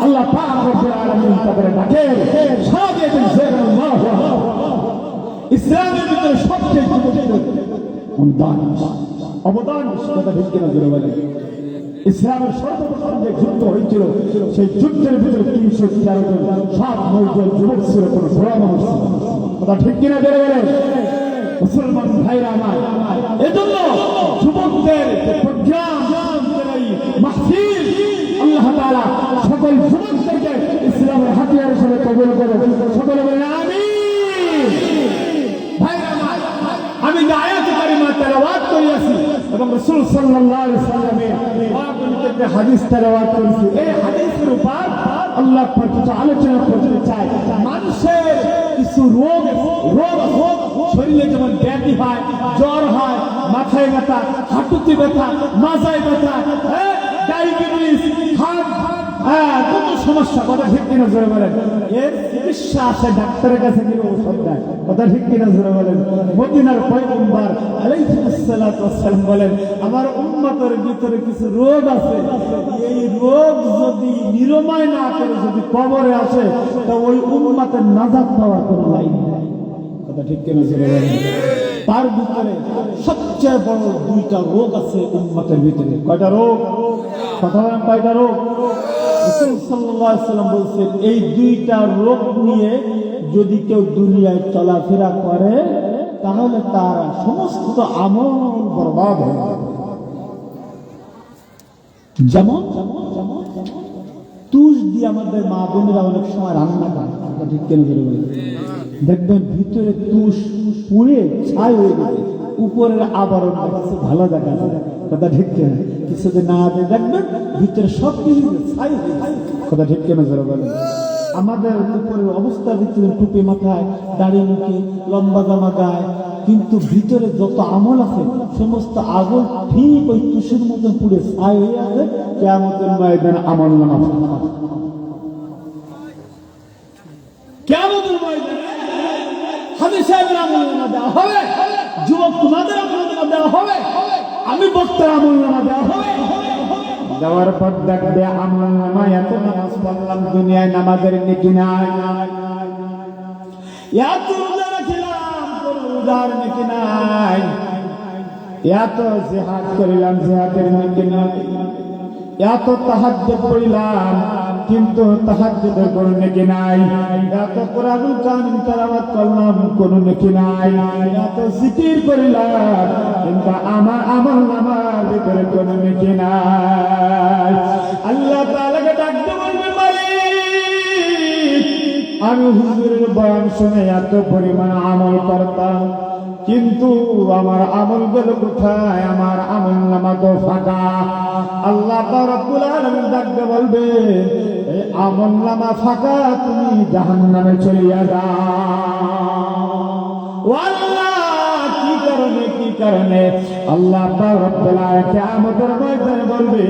আল্লাহ পাক রব্বুল আলামিন তাদের ডাকে সাড়া দিয়ে দেন। সুবহানাল্লাহ। ইসলামের ভিতরে সবচেয়ে অবদান কথা ঠিক কিনা জোরে বলেন? ইসলামের সর্বপ্রথম যে যুদ্ধ হয়েছিল সেই যুদ্ধের ভিতরে 313 জন 7-9 জন যুবক ছিল, কোন ঘোড়া মানুষ ছিল। কথা ঠিক কিনা জোরে বলেন? মুসলমান ভাইরা আমার, এজন্য যুবকদের প্রোগ্রাম মাহফিল আল্লাহ তাআলা সকল যুবকদেরকে ইসলামের হাতিয়ার হিসেবে কবুল করে। সকলে বলেন আমিন। ভাইরা আমার, আমি যে আয়াতে কারিমা তেলাওয়াত করিয়াছি এবং রাসূল সাল্লাল্লাহু আলাইহি ওয়াসাল্লামের যে হাদিস তেলাওয়াত করেছি, এই হাদিসের উপর আল্লাহ পাক কিছু আলোচনা করতে চাই। মানুষের কিছু রোগ শরীরে যেমন ব্যাধি হয়, জ্বর হয়, মাথায় ব্যথা, হাঁটুতে ব্যথা, মাজায় ব্যথা, ডায়াবেটিস, কত সমস্যা। কথা ঠিক কিনা জোরে বলেন? এর চিকিৎসা আসে ডাক্তারের কাছে গিয়ে ঔষধ দেয়। কথা ঠিক কিনা জোরে বলেন? মদিনার পয়গম্বর আলাইহিস সালাতু ওয়াস সালাম বলেন, আমার উম্মতের ভিতরে কিছু রোগ আছে, এই রোগ যদি নিরাময় না করে যদি কবরে আসে তো ওই উম্মতের নাজাত পাওয়ার কোনো লাইন নেই। কথা ঠিক কিনা জোরে বলেন? তার ভিতরে সবচেয়ে বড় 2টা রোগ আছে উম্মতের ভিতরে। কয়টা রোগ? কথা বলেন, কয়টা রোগ? রাসূল সাল্লাল্লাহু আলাইহি ওয়াসাল্লাম বলেছেন, এই 2টা রোগ নিয়ে যদি কেউ দুনিয়ায় চলাফেরা করে তাহলে তার সমস্ত আমল বরবাদ হয়ে যাবে। যেমন তুষ দিয়ে আমাদের মা বোনেরা অনেক সময় রান্না করে, ঠিক কেন করে বলে দেখবেন ভিতরে তুষ পুড়ে ছাই হয়ে গেছে, উপরের আবরণ ভালো দেখা যায়। কথা ঠিক কেন? কিছুদিন না আগে দেখবেন ভিতরে সব কিছু ছাই হয়ে গেছে। কথা ঠিক কেন করে বলে? আমাদের উপরের অবস্থা ভিতরে টুপি মাথায়, দাড়ি মুখে, লম্বা জামা গায়ে, কিন্তু ভিতরে যত আমল আছে সমস্ত আমল ঠিক ওই তুষের মতন পুড়ে ছাই হয়ে আছে। কিয়ামতের ময়দানে আমল নামা, কিয়ামতের ময়দানে হাজী সাহেবের আমল নামা দেওয়া হবে, যুবক তোমাদের আমল নামা দেওয়া হবে, আমি বক্তার আমল নামা দেওয়া হবে। দেওয়ার পর দেখবে আমল নামা এত নামাজ পড়লাম, দুনিয়ায় নামাজের নেকি নাই, এত রোজা রাখলাম, কোন রোজার নেকি নাই, এত জিহাদ করিলাম, জিহাদের নেকি নাই, এত তাহাজ্জুদ পড়লাম কিন্তু তাহাজ্জুদের কোনো নেকি নাই, এত কোরআনুল কারীম তেলাওয়াত করলাম কোনো নেকি নাই, এত জিকির করিলাম কিন্তু আমার আমল নামার ভিতরে কোনো নেকি নাই। আল্লাহ তাআলাকে ডাকতে বলবে, মালিক আমি হুজুরের বয়ান শুনে এত পরিমাণ আমল করতাম কিন্তু আমার আমল গেল কোথায়? আমার আমল নামা তো ফাঁকা। আল্লাহ রাব্বুল আলামিন ডাকতে বলবে, এই আমল নামা ফাঁকা, তুমি জাহান্নামে চলিয়া যাও। আল্লাহ কি কারণে? কি কারণে? আল্লাহ রাব্বুল আলামিন কিয়ামতের ময়দানে বলবে,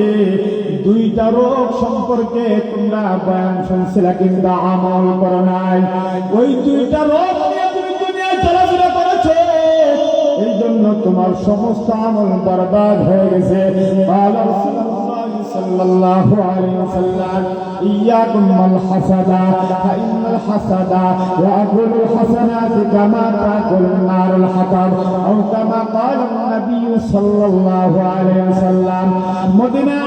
2টা রোগ সম্পর্কে তোমরা বয়ান শুনছিলা কিন্তু আমল করো নাই, ওই 2টা রোগ নিয়ে তুমি দুনিয়ায় চলাফেরা করেছো, এই জন্য তোমার সমস্ত আমল বরবাদ হয়ে গেছে। ক্বালা রাসূলুল্লাহ সাল্লাল্লাহু আলাইহি ওয়াসাল্লাম, ইয়াকুম আল হাসাদা ফাইনাল হাসাদা ইয়াকুলুল হাসানাতি কামা তাকুলুন নারুল হাতাব আও কামা ক্বালা নবী সাল্লাল্লাহু আলাইহি ওয়াসাল্লাম। মদিনা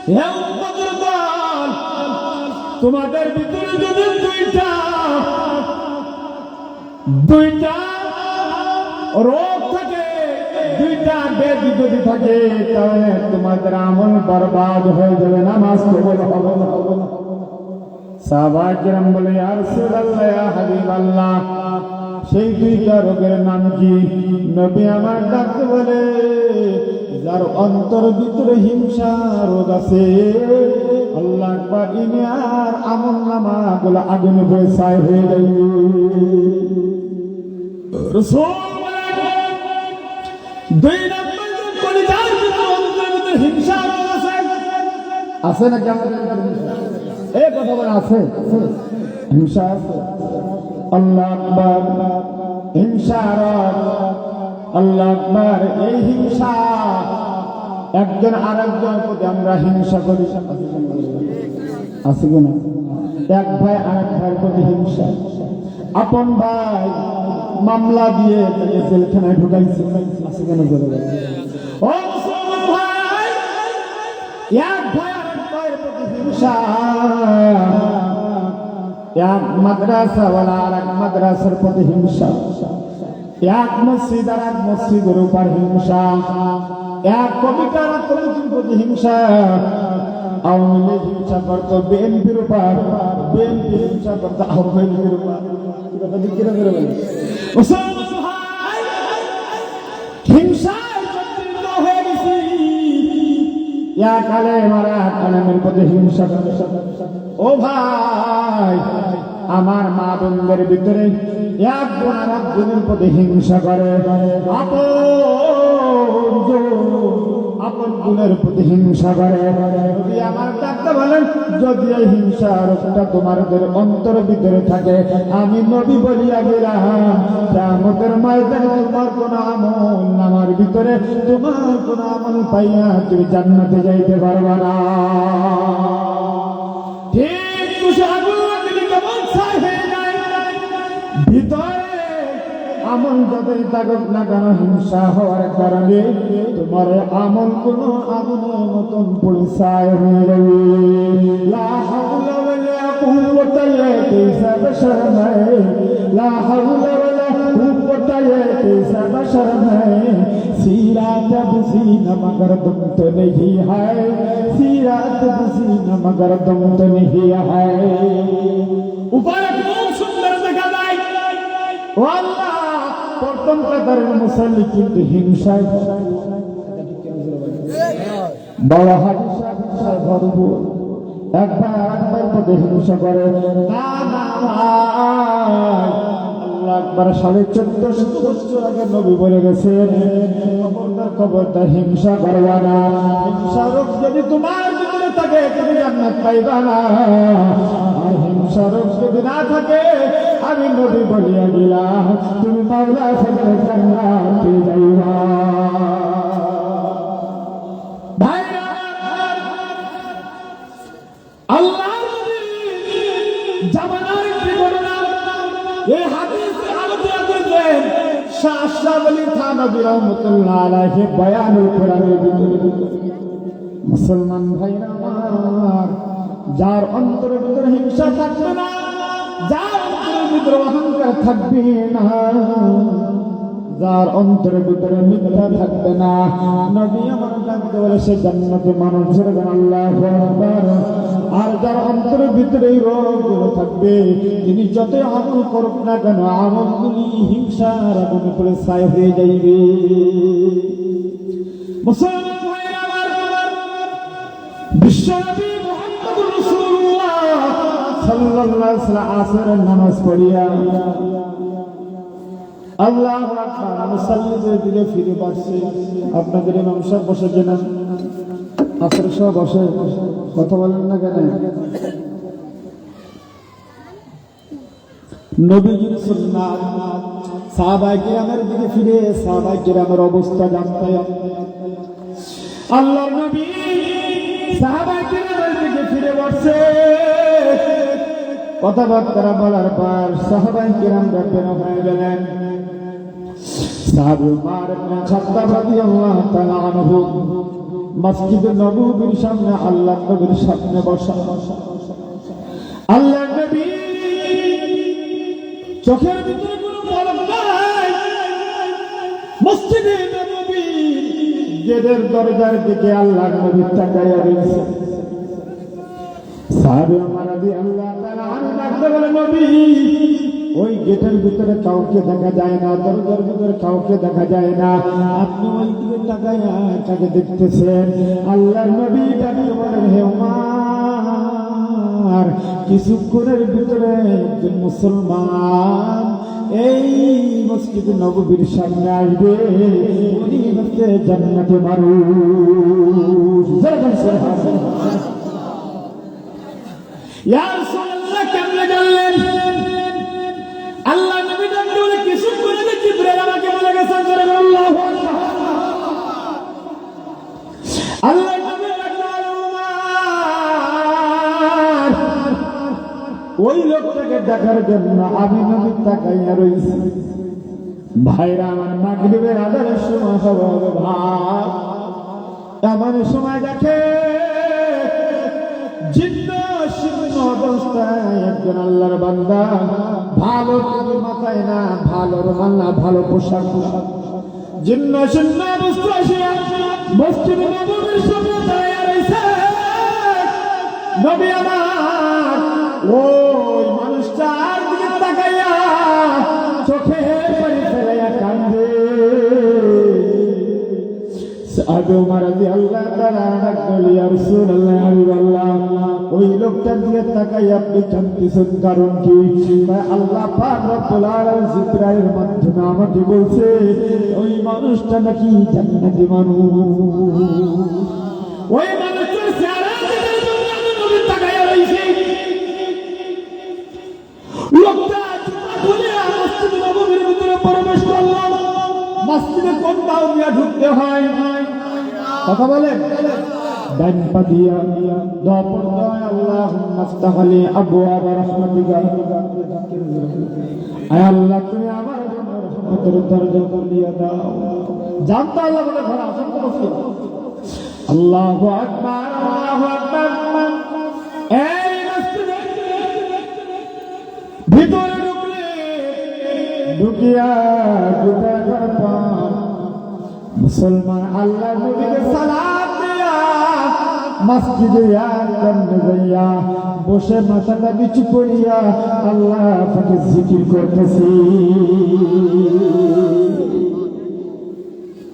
হে উম্মতের দল, তোমাদের ভিতরে যদি দুইটা রোগ থাকে, দুইটা ব্যাধি যদি থাকে, তাহলে তোমাদের আমল বরবাদ হয়ে যাবে, নামাজ কবুল হবে না। সাহাবায়ে কেরাম বলে, ইয়া রাসূলুল্লাহ, ইয়া হাবিবাল্লাহ, সেই দুইটা রোগের নাম কি? নবী আমার ডাকতে বলে, যার অন্তর ভিতরে হিংসা রোগ আছে, আল্লাহ আকবার, ইনি আর আমল নামা গুলো আগুনে পুড়ে ছাই হয়ে যাবে। রাসূল দুই নম্বর কলিজার ভিতরে অন্তরের ভিতরে হিংসা রোগ আছে না? কেমন এই কথা বলে আছে, হিংসা আছে। আল্লাহ আকবার, হিংসা রোগ, আল্লাহ আকবার। এই হিংসা একজন আরেকজনের প্রতি আমরা হিংসা করি, আছে কিনা? এক ভাই আরেক ভাইয়ের প্রতি হিংসা। আপন ভাই মামলা দিয়ে তাকে জেলখানায় ঢুকাইছে, আছে কেন? ও মুসলমান ভাই, এক ভাই আরেক ভাইয়ের প্রতি হিংসা। এক মাদ্রাসাওয়ালা আর এক মাদ্রাসার প্রতি হিংসা, এক মসজিদ আর এক মসজিদের উপর হিংসা, এক কমিটার আর কমিটির প্রতি হিংসা। আওয়ামী লীগ হিংসা করত বিএনপির উপর, বিএনপি হিংসা করত আওয়ামী লীগের উপর। হিংসায় জর্জরিত হয়ে গেছি। এক আলেম আর এক আলেমের প্রতি হিংসা। ও ভাই, আমার মা বোনদের ভিতরে এক বোন আর এক বোনের প্রতি হিংসা করে, আপন বোনের প্রতি হিংসা করে। আমার ডাক্তার বলেন, যদি এই হিংসা রোগটা তোমাদের অন্তর ভিতরে থাকে, আমি নবী বলিয়া গেলাম, কিয়ামতের ময়দানে তোমার কোন আমল নামার ভিতরে তোমার কোন আমল পাইয়া তুমি জান্নাতে যাইতে পারবা না। ঠিক কেমন ছাই হয়ে যায় ভিতরে, আমল যতই থাকুক না কেন, হিংসা হওয়ার কারণে তোমার আমল কোন আগুনের মতন পুড়ে ছাই হয়ে যাবে। লা হাওলা ওয়ালা কুওয়াতা ইল্লা বিশার নাই, লা হাওলা ওয়ালা কুওয়াতা ইল্লা বিশার নাই। সিরাত বুঝিনা মগর তুম তো नहीं है, সিরাত বুঝিনা মগর তুম তো नहीं है। উপরে খুব সুন্দর দেখা যায়, ও আল্লাহ, প্রথম কাতারের মুসল্লি কিন্তু হিংসায় বড় হিংসায় ভরপুর। একবার আরেকবার প্রতি হিংসা করে। না না আল্লাহ একবার 1450 বছর আগে নবী বলে গেছেন, খবরদার হিংসা করবা না। হিংসা রোগ যদি তোমার ভিতরে থাকে, তুমি জান্নাত পাইবা না। আর হিংসা রোগ যদি না থাকে, আমি নবী বলিয়া গেলাম, তুমি মাওলা থেকে জান্নাতে যাইবা। ভাইরা, আল্লাহ জামানার কি ঘটনা, এই হাদিসে আলোচনা করেছেন শাহ আশরাফ আলী থানভী রাহমাতুল্লাহ আলাইহি বয়ানুল কোরআনের ভিতরে। মুসলমান ভাইরা আমার, যার অন্তরের ভিতরে হিংসা থাকবে না, যার অন্তরের ভিতরে অহংকার থাকবে না, যার অন্তরের ভিতরে মিথ্যা থাকবে না, নবী আমার ডাকতে বলে সে জান্নাতে মানুষ ছেড়ে আল্লাহু আকবার। আর যার অন্তরের ভিতরে এই রোগগুলো থাকবে, তিনি যতই আমল করুক না কেন, আমলগুলি হিংসার আগুনে পড়ে ছাই হয়ে যাইবে। মুসলমান ভাইরা আমার, বিশ্বনবী মুহাম্মদুর রাসূলুল্লাহ সাল্লাল্লাহু আলাইহি ওয়াসাল্লাম আসরের নামাজ পড়িয়া আল্লাহু আকবার মুসাল্লিদের দিকে ফিরে পড়ছে। আপনাদের ইমাম সাহেব বসে গেলেন, আসর সব বসে, কথা বলেন না কেন? নবীজির সুন্নাত, সাহাবায়ে কিরামের দিকে ফিরে সাহাবায়ে কিরামের অবস্থা জানতে আল্লাহর নবী সাহাবায়ে কিরামের দিকে ফিরে বসে। কথাবার্তা বলার পর সাহাবায়ে কিরাম বের হয়ে গেলেন। সাহাবী উমর ইবনে খাত্তাব রাদিয়াল্লাহু তাআলা আনহু মসজিদে নববীর সামনে আল্লাহ নবীর সামনে বসা। আল্লাহ নবী চোখের ভিতরে কোনো পলক নাই, মসজিদে নববী গেটের দরজার দিকে আল্লাহ নবী তাকায়া রয়েছে। সাহাবে আমার রাদিয়াল্লাহু তাআলা আনহু বলে, নবী ওই গেটের ভিতরে কাউকে দেখা যায় না, দরজার ভিতরে কাউকে দেখা যায় না, আপনি ওই দিকে তাকায়া কাকে দেখতেছেন? আল্লাহ নবী ডাকতে বলেন, হে ওমর, কিছুক্ষণের ভিতরে একজন মুসলমান এই মসজিদ নববীর সামনে আসবে, উনি হচ্ছে জান্নাতে মানুষ। ইয়া রাসূলুল্লাহ, কেমনে জানলেন? আল্লাহ নবী ডাকতে বলে, কিছুক্ষণ আগে জিবরাইল আমাকে বলে গেছেন। আল্লাহু আকবার। আল্লাহ নবী ডাকলেন, ওমর, ওই লোকটাকে দেখার জন্য আমি নবী তাকাইয়া রইছি। ভাইরা আমার, মাগরিবের আজানের সময় হবে ভাই, এমন সময় দেখে জিন্ন শূন্য অবস্থায় একজন আল্লাহর বান্দা, ভালো টুপি মাথায় না, ভালো রুমাল না, ভালো পোশাক, জিন্ন শূন্য অবস্থায় মসজিদ নববীর সামনে দাঁড়িয়ে রয়েছে। নবী আমার ওই মানুষটার দিকে তাকাইয়া চোখে পানি ফেলাইয়া কান্দে। ওই লোকটার দিকে তাকাই আপনি কাঁদতেছেন, কারণ কি? আল্লাহ পাক রব্বুল আলামিন জিবরাইলের মাধ্যমে আমাকে বলছে ওই মানুষটা নাকি জান্নাতি মানুষ। ওই মানুষটার চেহারা নবী তাকাইয়া রইছে। লোকটা খুলে মসজিদ নববীর ভিতরে প্রবেশ করল। মসজিদে কোন পাও দিয়া ঢুকতে হয়? কথা বলেন, ডান পা দিয়া দপর দয় আল্লাহুম্মা আফতাহ লি আবওয়াব রাহমাতিকা। আয় আল্লাহ, তুমি আমার জন্য রহমতের দরজা খুলিয়ে দাও। জানতা আল্লাহ বলে ঘরে আসেন তো মসজিদ। আল্লাহু আকবার, আল্লাহু আকবার। এই মসজিদে ভিতরে ঢুকিয়া ঢুকার পর মুসলমান আল্লাহ নবীকে সালাম দিয়া মসজিদে সামনে যাইয়া বসে মাথাটা নিচু করিয়া আল্লাহ পাকে জিকির করতেছি।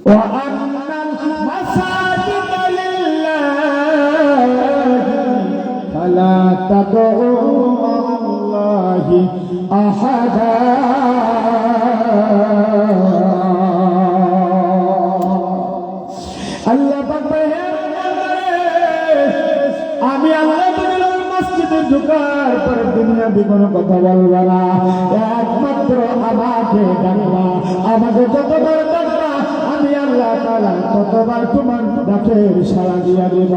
ওয়া আন্নাল মাসাজিদা লিল্লাহি ফালা তাদউ মা'আল্লাহি আহাদা। আমি আল্লাহ মসজিদে ঢুকার পরে দুনিয়াবি কোনো কথা বলবা না, একমাত্র আমাকে ডাকবা, আমাকে যতবার ডাকবা আমি আল্লাহ তাআলা ততবার তোমার ডাকের সাড়া দিয়া দিব।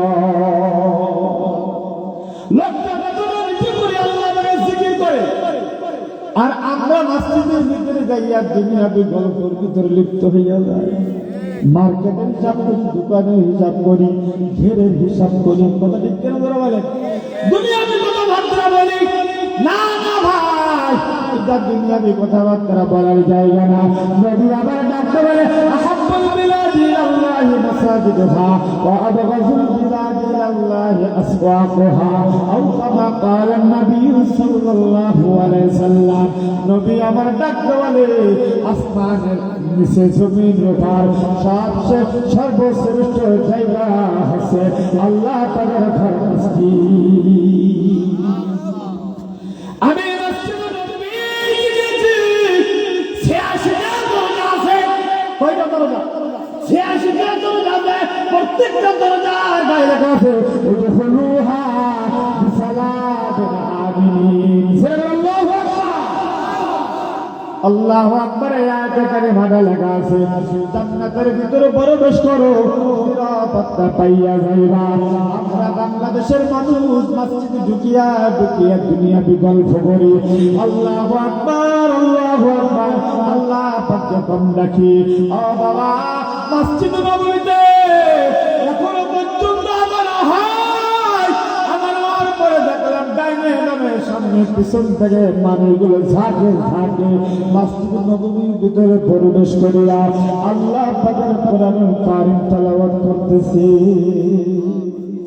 আর আমরা মসজিদের ভিতরে যাইয়া দুনিয়াবি গল্পের ভিতরে লিপ্ত হইয়া যায়। মার্কেটের হিসাব করি, দোকানের হিসাব করি, ঘেরের হিসাব করি। কথা ঠিক কেন ধরে বলেন? দুনিয়াবি কথাবার্তা বলি না, না ভাই, এটা দুনিয়াবি কথাবার্তা বলার জায়গা না। নবী আবার ডাকতে বলে, আহাব্বুল বিলাদি ইলাল্লাহি মাসাজিদুহা ওয়া আবগাযুল বিলাদি ইলাল্লাহি আসওয়াকুহা আও কামা ক্বালা নবী সাল্লাল্লাহু আলাইহি সাল্লাম। নবী আমার ডাকতে বলে, আসমানের নিচে জমিনের উপর সবচেয়ে সর্বশ্রেষ্ঠ জায়গা হচ্ছে আল্লাহ তাআলার ঘর মসজিদ। আমি মসজিদে নববী গেছি, 86টা দরজা আছে। কয়টা দরজা? 86টা দরজা আছে। প্রত্যেকটা দরজার গায়ে লেখা আছে উদখুলুহা বিসালামিন আমিন। সাল্লাল্লাহু আকবার, আল্লাহু আকবার। আয়াতে কারিমাটা লেখা আছে জান্নাতের ভিতরে প্রবেশ করো, নিরাপত্তা পাইয়া যাইবা। আমরা বাংলাদেশের মানুষ মসজিদে ঢুকিয়া ঢুকিয়া দুনিয়া বিকল্প করি। আল্লাহু আকবার, আল্লাহু আকবার। আল্লাহ পাককে কম ডাকি। ও বাবা, মসজিদ নববীতে এখনো পিছন থেকে মানুষগুলো ঝাঁকে ঝাঁকে মসজিদ নববীর ভিতরে প্রবেশ করিয়া আল্লাহ পাকের কোরআনুল কারীম তেলাওয়াত করতেছে।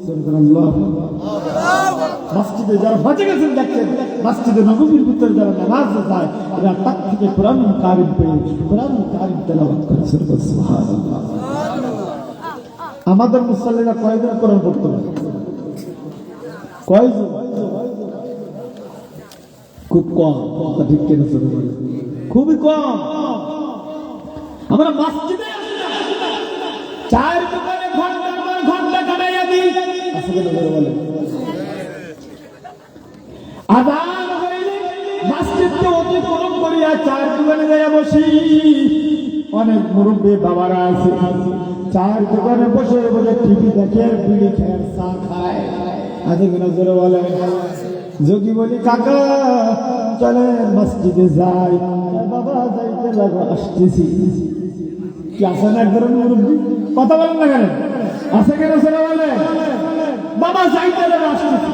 সুবহানাল্লাহ। মসজিদে যারা হজে গেছেন দেখছেন, মসজিদে নববীর ভিতরে যারা নামাজে যায় এরা তার থেকে কোরআনুল কারীম পেয়ে কোরআনুল কারীম তেলাওয়াত করেছে। সুবহানাল্লাহ। আমাদের মুসল্লিরা কয়জন কোরআন পড়তে পারে? কয়জন? খুব কম। ঠিক কেন? খুবই কম। আমরা মসজিদে চার দোকানে ঘন্টা কাটাইয়া দিই। বলে আযান হইলে মসজিদকে অতিক্রম করিয়া চার দোকানে যাইয়া বসি। অনেক মুরব্বী বাবারা আছে চার দোকানে বসে বসে টিভি দেখে, বিড়ি খায়, চা খায়। আজকে কিনা জোরে বলে। যদি বলি কাকা চলে মসজিদে যাই, বাবা যাইতে লাগো, আসতেছি। কি আসে না একজন মুরব্বী? কথা বলেন না কেন? আসে কেন জোরে বলে? বাবা যাইতে লাগো, আসতেছি।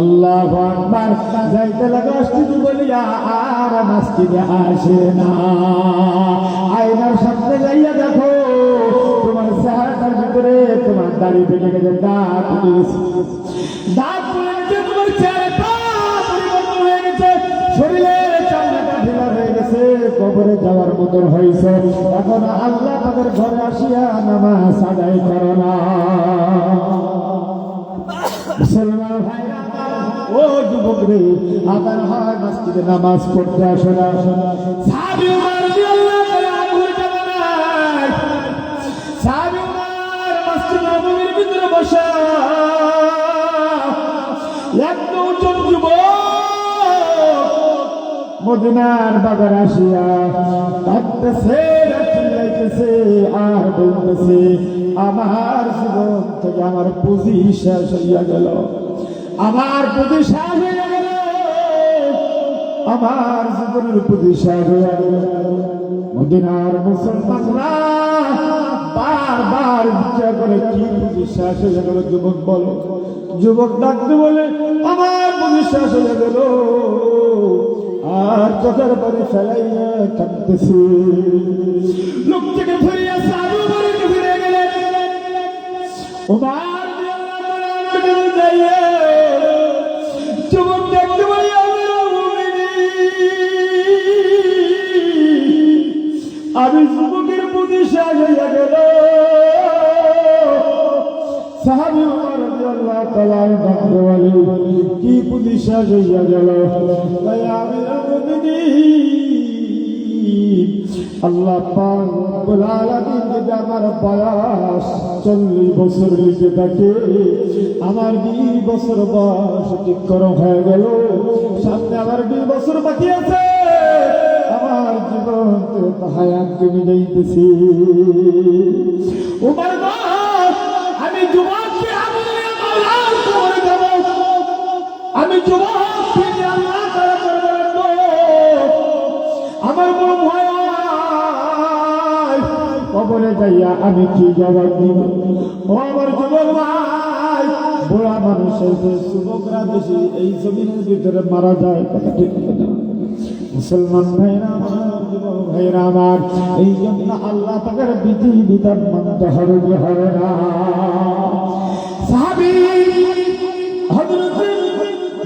আল্লাহু আকবার। যাইতে লাগো, আসতেছি বলিয়া আর মসজিদে আসে না। আয়নার সামনে যাইয়া দেখো তোমার চেহারাটার ভিতরে তোমার দাড়ি পেকে গেছে, দাঁত উঠে গেছে, দাঁত পড়ে গেছে, তোমার চেহারাটা পরিবর্তন হয়ে গেছে, শরীরের চামড়াটা ঢিলা হয়ে গেছে, কবরে যাওয়ার মতন হয়েছে। এখন আল্লাহ তাদের ঘরে আসিয়া নামাজ আদায় করো না। মুসলমান ভাইরা ও যুবক রে, আদান হয় মসজিদে নামাজ পড়তে আসো না। সাহাবী উমর রাদিয়াল্লাহু তাআলা আনহুর জামানায় সাহাবী উমর মসজিদ নববীর ভিতরে বসা এক নতুন যুবক মদিনার বাজার আসিয়া কাঁদতেছে, চিল্লাইতেছে আর বলতেছে আমার জীবন থেকে আমার পুঁজি শেষ হইয়া গেল, আমার পুঁজি শেষ হইয়া গেল, আমার জীবনের পুঁজি শেষ হইয়া গেল। মদিনার মুসলমানরা বারবার বিচার করে কি পুঁজি শেষ হইয়া গেল যুবক বলো। যুবক ডাকতে বলে আমার পুঁজি শেষ হইয়া গেল, আর চোখের পানি ফেলাইয়া কাঁদতেছি। লোক থেকে ফিরিয়া সাধু বাড়িতে ফিরে গেলেন। যুবক দেখতে বলি আমি যুবকের প্রতি শেষ হইয়া গেল। সাহাবী ওমর রাদিয়াল্লাহু তাআলা আনহু বলে কি প্রতি শেষ হইয়া গেল? আল্লাহ পাক রব্বুল আলামিন যদি আমার বয়স 40 বছর লিখে থাকে, আমার 20 বছর বয়স অতিক্রম হয়ে গেল, সামনে আমার 20 বছর বাকি আছে, আমার জীবন হায়াত কমে যাইতেছি। উমর আমি যুবককে আল্লাহর কবরে যাব, আমি যুবককে আল্লাহ তাআলা করবে রাখবো, আমার বড় ভয় কবরে যাইয়া আমি কি জবাব দিব? ও আমার যুবক ভাই, বুড়া মানুষের যুবকরা বেশি এই জমিনের ভিতরে মারা যায়, কথা ঠিক না? মুসলমান ভাইরা আমার, যুবক ভাইরা আমার, এই জন্য আল্লাহ পাকের বিধি বিধান মানতে হবে যে হবে না। সাহাবী হযরত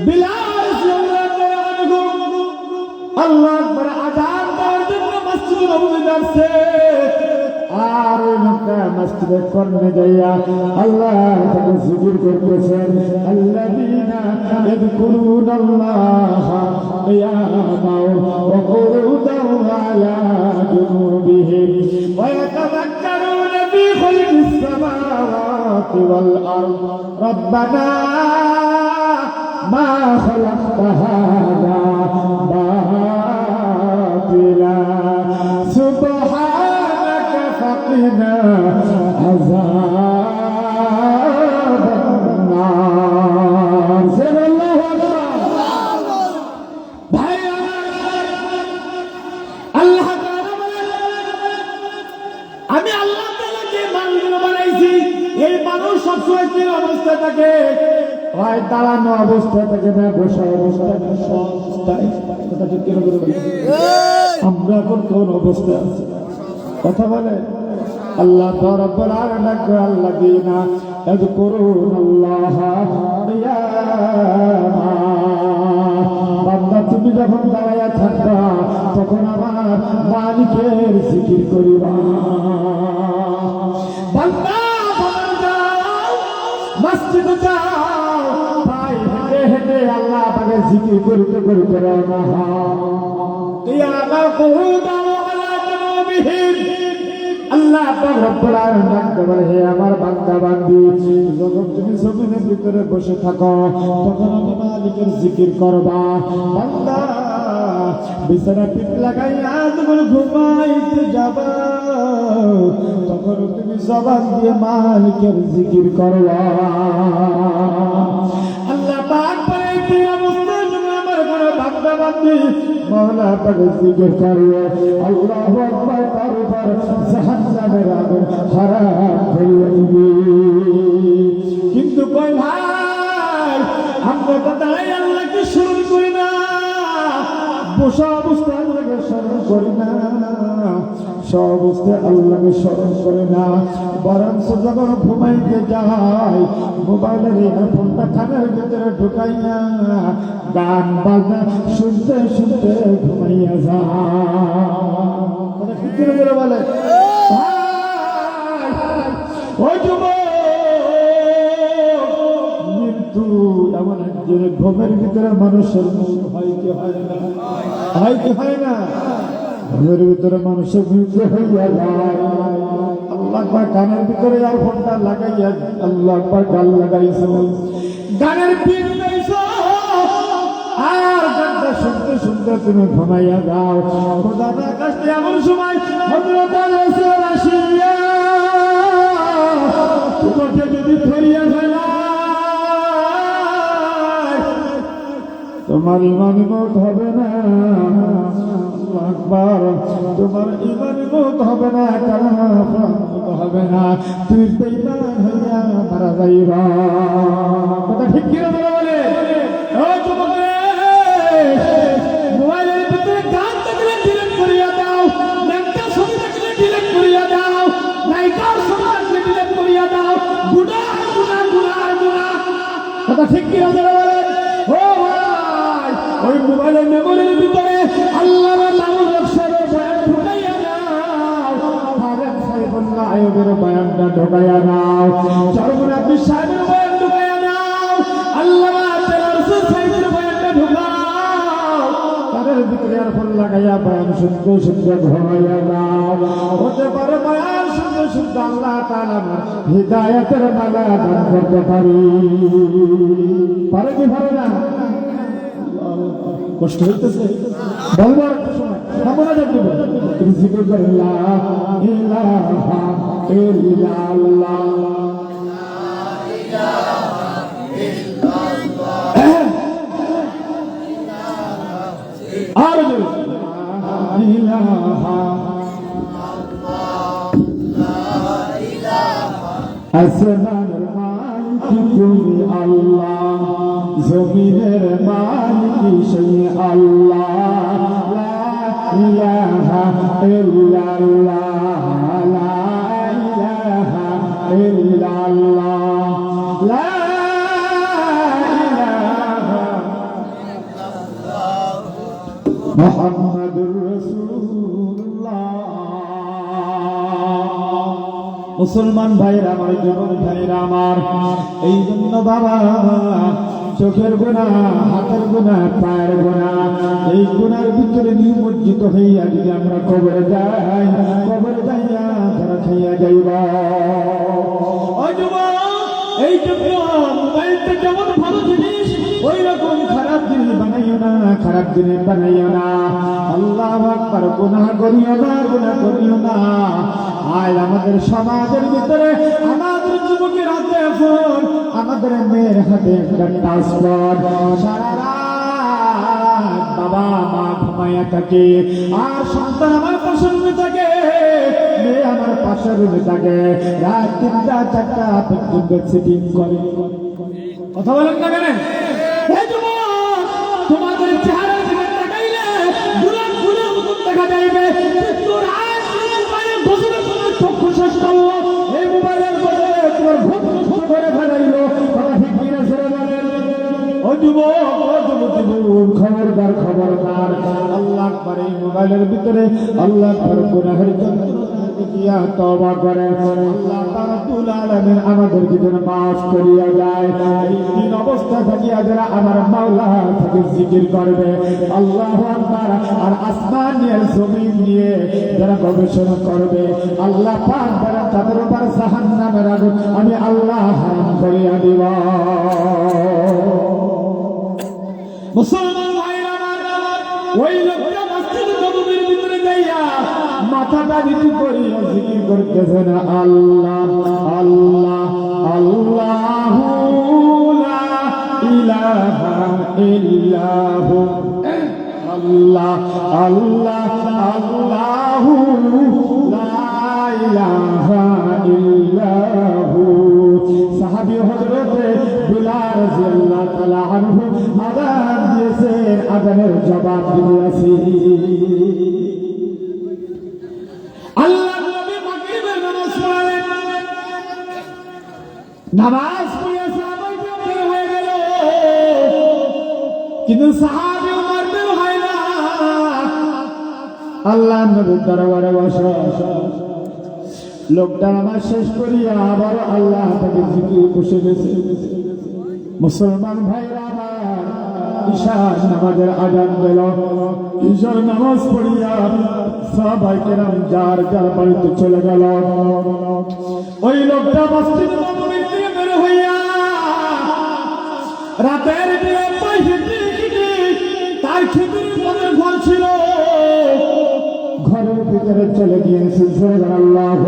বিলাল রাদিয়াল্লাহু আনহু আল্লাহু আকবার আযান দেওয়ার জন্য মসজিদ নববীতে আসছে। আর ওই লোকটা মসজিদের কর্ণে যাইয়া আল্লাহ তাকে জিকির করতেছেন, আল্লাযীনা ইয়াযকুরুনাল্লাহা কিয়ামান ওয়া কুউদান ওয়া আলা জুনুবিহিম ওয়া ইয়াতাযাক্কারুনা ফী খালকিস সামাওয়াতি ওয়াল আরদ রাব্বানা মা খালাকতা হাযা বাতিলা সুবহানাকা ফাকিনা আযাবান নার। সাল্লাল্লাহু আলাইহি ভাই আল্লাহ তাআলা বলেন আমি আল্লাহ তাআলা যে মানুষগুলো বানাইছি, এই মানুষ সবসময় যে অবস্থা থাকে হয় দাঁড়ানো অবস্থা থাকে না, বসা অবস্থা না, সব অবস্থায়। কথা ঠিক কেন করে বলি? আমরা এখন কোন অবস্থায় আছি? কথা বলে আল্লাহ রব্বুল আলামিন আল্লাযীনা ইয়াযকুরুনাল্লাহা কিয়ামা। বান্দা তুমি যখন দাঁড়ায়া থাকবা তখন আমার মালিকের জিকির করিবা। বান্দা মসজিদে যাও, ভাই হেঁটে হেঁটে আল্লাহ পাকের জিকির করতে করতে রওনা হও। কিয়ামা কুহুদাও আলা জুনুবিহিম। আল্লাহ পাক রব্বুল আলামিন ডাকতে বলে, হে আমার বান্দা বান্দি, যখন তুমি জমিনের ভিতরে বসে থাকো তখন আমি মালিকের জিকির করবা। বান্দা বিছানা পিঠ লাগাইয়া যখন ঘুমাইতে যাবা তখন তুমি জবান দিয়ে মালিকের জিকির করবা। আল্লাহ পাক বলে, এই অবস্থায় তুমি আমার কোনো বান্দা বান্দি মাওলা পাকের জিকির করবে, আল্লাহু আকবার, তার উপর জাহান্নামের আগুন হারাম হয়ে দিবে। কিন্তু কই ভাই, আমরা তো তাই আল্লাহকে স্মরণ করি না, বসা অবস্থায় আল্লাহকে স্মরণ করি না, সব অবস্থায় আল্লাহকে স্মরণ করে না, বরং যখন ঘুমাইতে যায় মোবাইলের ইয়ারফোনটা কানের ভিতরে ঢুকাইয়া গান বাজনা শুনতে শুনতে ঘুমাইয়া যায়। ঠিক করে বলে ওই যুবক, মৃত্যু এমন একজন ঘুমের ভিতরে মানুষের মৃত্যু হয় কি হয় না? হয় কি হয় না? ঘুমের ভিতরে মানুষের মৃত্যু হইয়া যায়। আল্লাহ আকবার, কানের ভিতরে আর ফোনটা লাগাইয়া আল্লাহ আকবার গান লাগাইছো, গানের পিন গাইছো, আর গানটা শুনতে শুনতে তুমি ঘুমাইয়া যাও। খোদার কাছে এমন সময় হযরত রাসূল আসিয়া তোমাকে যদি ধরিয়া ফেলা, তোমার ইমান মত হবে না। আকবার, তোমার ইমান মত হবে না, কারণ হবে না, তুই বেঈমান হইয়া মারা যাইবা। কথা ঠিক কি বলে? ও যুবক, মোবাইলের ভিতরে গান থাকলে ডিলিট করিয়া দাও, নাটক ছবি থাকলে ডিলিট করিয়া দাও, নায়িকার ছবি থাকলে ডিলিট করিয়া দাও, গুনাহ গুনাহ গুনাহ গুনাহ। কথা ঠিক কি বলে? ও ভাই, ওই মোবাইলের মেমোরির ভিতরে আল্লাহর নামের অক্ষরে বয়ান ঢুকাইয়া দাও, ফারেক সাহেবুল্লাহ আইয়ুবের বয়ানটা ঢুকাইয়া দাও, চরমনাবী সাহেবের বয়ান ঢুকাইয়া দাও, আল্লামা রাসূল সাহেবের বয়ানটা ঢুকাও, তাদের ভিতরে আর ফল লাগাইয়া বয়ান শুনতে শুনতে ঘুমাইয়া দাও। হতে পারে বয়ান শুনতে শুনতে আল্লাহ তাআলা হিদায়াতের মালা দান করতে পারি। পারে কি পারে না? কষ্ট হইতেছে বলবার সময় আমরা দেখব তুমি জিকির করে লা ইলাহা ইল্লাল্লাহ, আর ইলাহা আসমানের মালিক তুমি আল্লাহ, জমিনের মালিক সেই আল্লাহ, লা ইলাহা ইল্লাল্লাহ, লা ইলাহা ইল্লাল্লাহ, লা ইলাহা মুহাম্মাদুর রাসূলুল্লাহ। মুসলমান ভাইরা আমার, যুবক ভাইরা আমার, এই জন্য বাবা চোখের গুনাহ, হাতের গুনাহ, পায়ের গুনাহ, এই গুনার ভিতরে নিমজ্জিত হইয়া যদি আমরা কবরে যাই, কবরে যাইয়া ধরা খাইয়া যাইবা। এই জন্য মোবাইলটা যেমন ভালো জিনিস, ওই রকম খারাপ জিনিস বানাইও না, খারাপ জিনিস বানাইও না। আল্লাহু আকবার, গুনাহ করিও না, গুনাহ করিও না। আজ আমাদের সমাজের ভিতরে আমাদের যুবকের হাতে ফোন, আমাদের মেয়ের হাতে একটা টাচ ফোন, সারা রাত বাবা মা ঘুমাইয়া থাকে, আর সন্তান আমার পাশে রুমে থাকে, মেয়ে আমার পাশে রুমে থাকে, রাত 3টা 4টা পর্যন্ত সেটিং করে। কথা বলেন না কেন? এই যুবক, তোমাদের চেহারার দিকে তাকাইলে গুলাম গুলাম মতন দেখা যাইবে, কিন্তু রাত মোবাইলের বসে তোমার চক্ষু শেষ করলো, এই মোবাইলের বসে তোমার ভোট নষ্ট করে ফেলাইলো। কথা ঠিক কিনা ছেড়ে বলেন? ও যুবক, ও যুবক, খবরদার খবরদার, আল্লাহ আকবার। এই মোবাইলের ভিতরে আল্লাহ আকবার গুনাহের যন্ত্রণা দিয়া তওবা করেন, আল্লাহ রাব্বুল আলামিন আমাদেরকে যেন মাফ করিয়া যায়। এই দিন অবস্থা থাকিয়া যারা আমার মাওলা থেকে জিকির করবে আল্লাহু আকবার, আর আসমান নিয়ে জমিন নিয়ে যারা গবেষণা করবে আল্লাহ পাক যারা তাদের উপর জাহান্নামের আগুন আমি আল্লাহ হারাম করিয়া দিব। মুসলমান ভাইরা আমার, ওই লোকটা মসজিদ নববীর ভিতরে যাইয়া মাথাটা নিচু করিয়া জিকির করতেছেন আল্লাহ আল্লাহ আল্লাহু লা ইলাহা ইল্লাহু, আল্লাহ আল্লাহ আল্লাহু লা ইলাহা ইল্লাহু। সাহাবী হযরতে বিলাল রাদিয়াল্লাহু তাআলা আনহু আযান দিয়েছেন, আযানের জবাব দিয়েছি। আল্লাহ নবী মাগরিবের নামাজ পড়লেন, নামাজ পড়ে সাহাবাই বের হয়ে গেল, কিন্তু সাহাবী ওমর বের হয় না। আল্লাহ নবীর দরবারে বসে লোকটা নামাজ শেষ করিয়া আবার আল্লাহ তাকে জিকির বসে গেছে। মুসলমান ভাইরা আমার, ঈশার নামাজের আযান দিল, ঈশার নামাজ পড়িয়া সাহাবায়ে কেরাম যার যার বাড়িতে চলে গেল। ওই লোকটা মসজিদ নববী থেকে বের হইয়া রাতের বেলা তার খেতের মধ্যে ঘর ছিল, ঘরের ভিতরে চলে গিয়েছে। আল্লাহু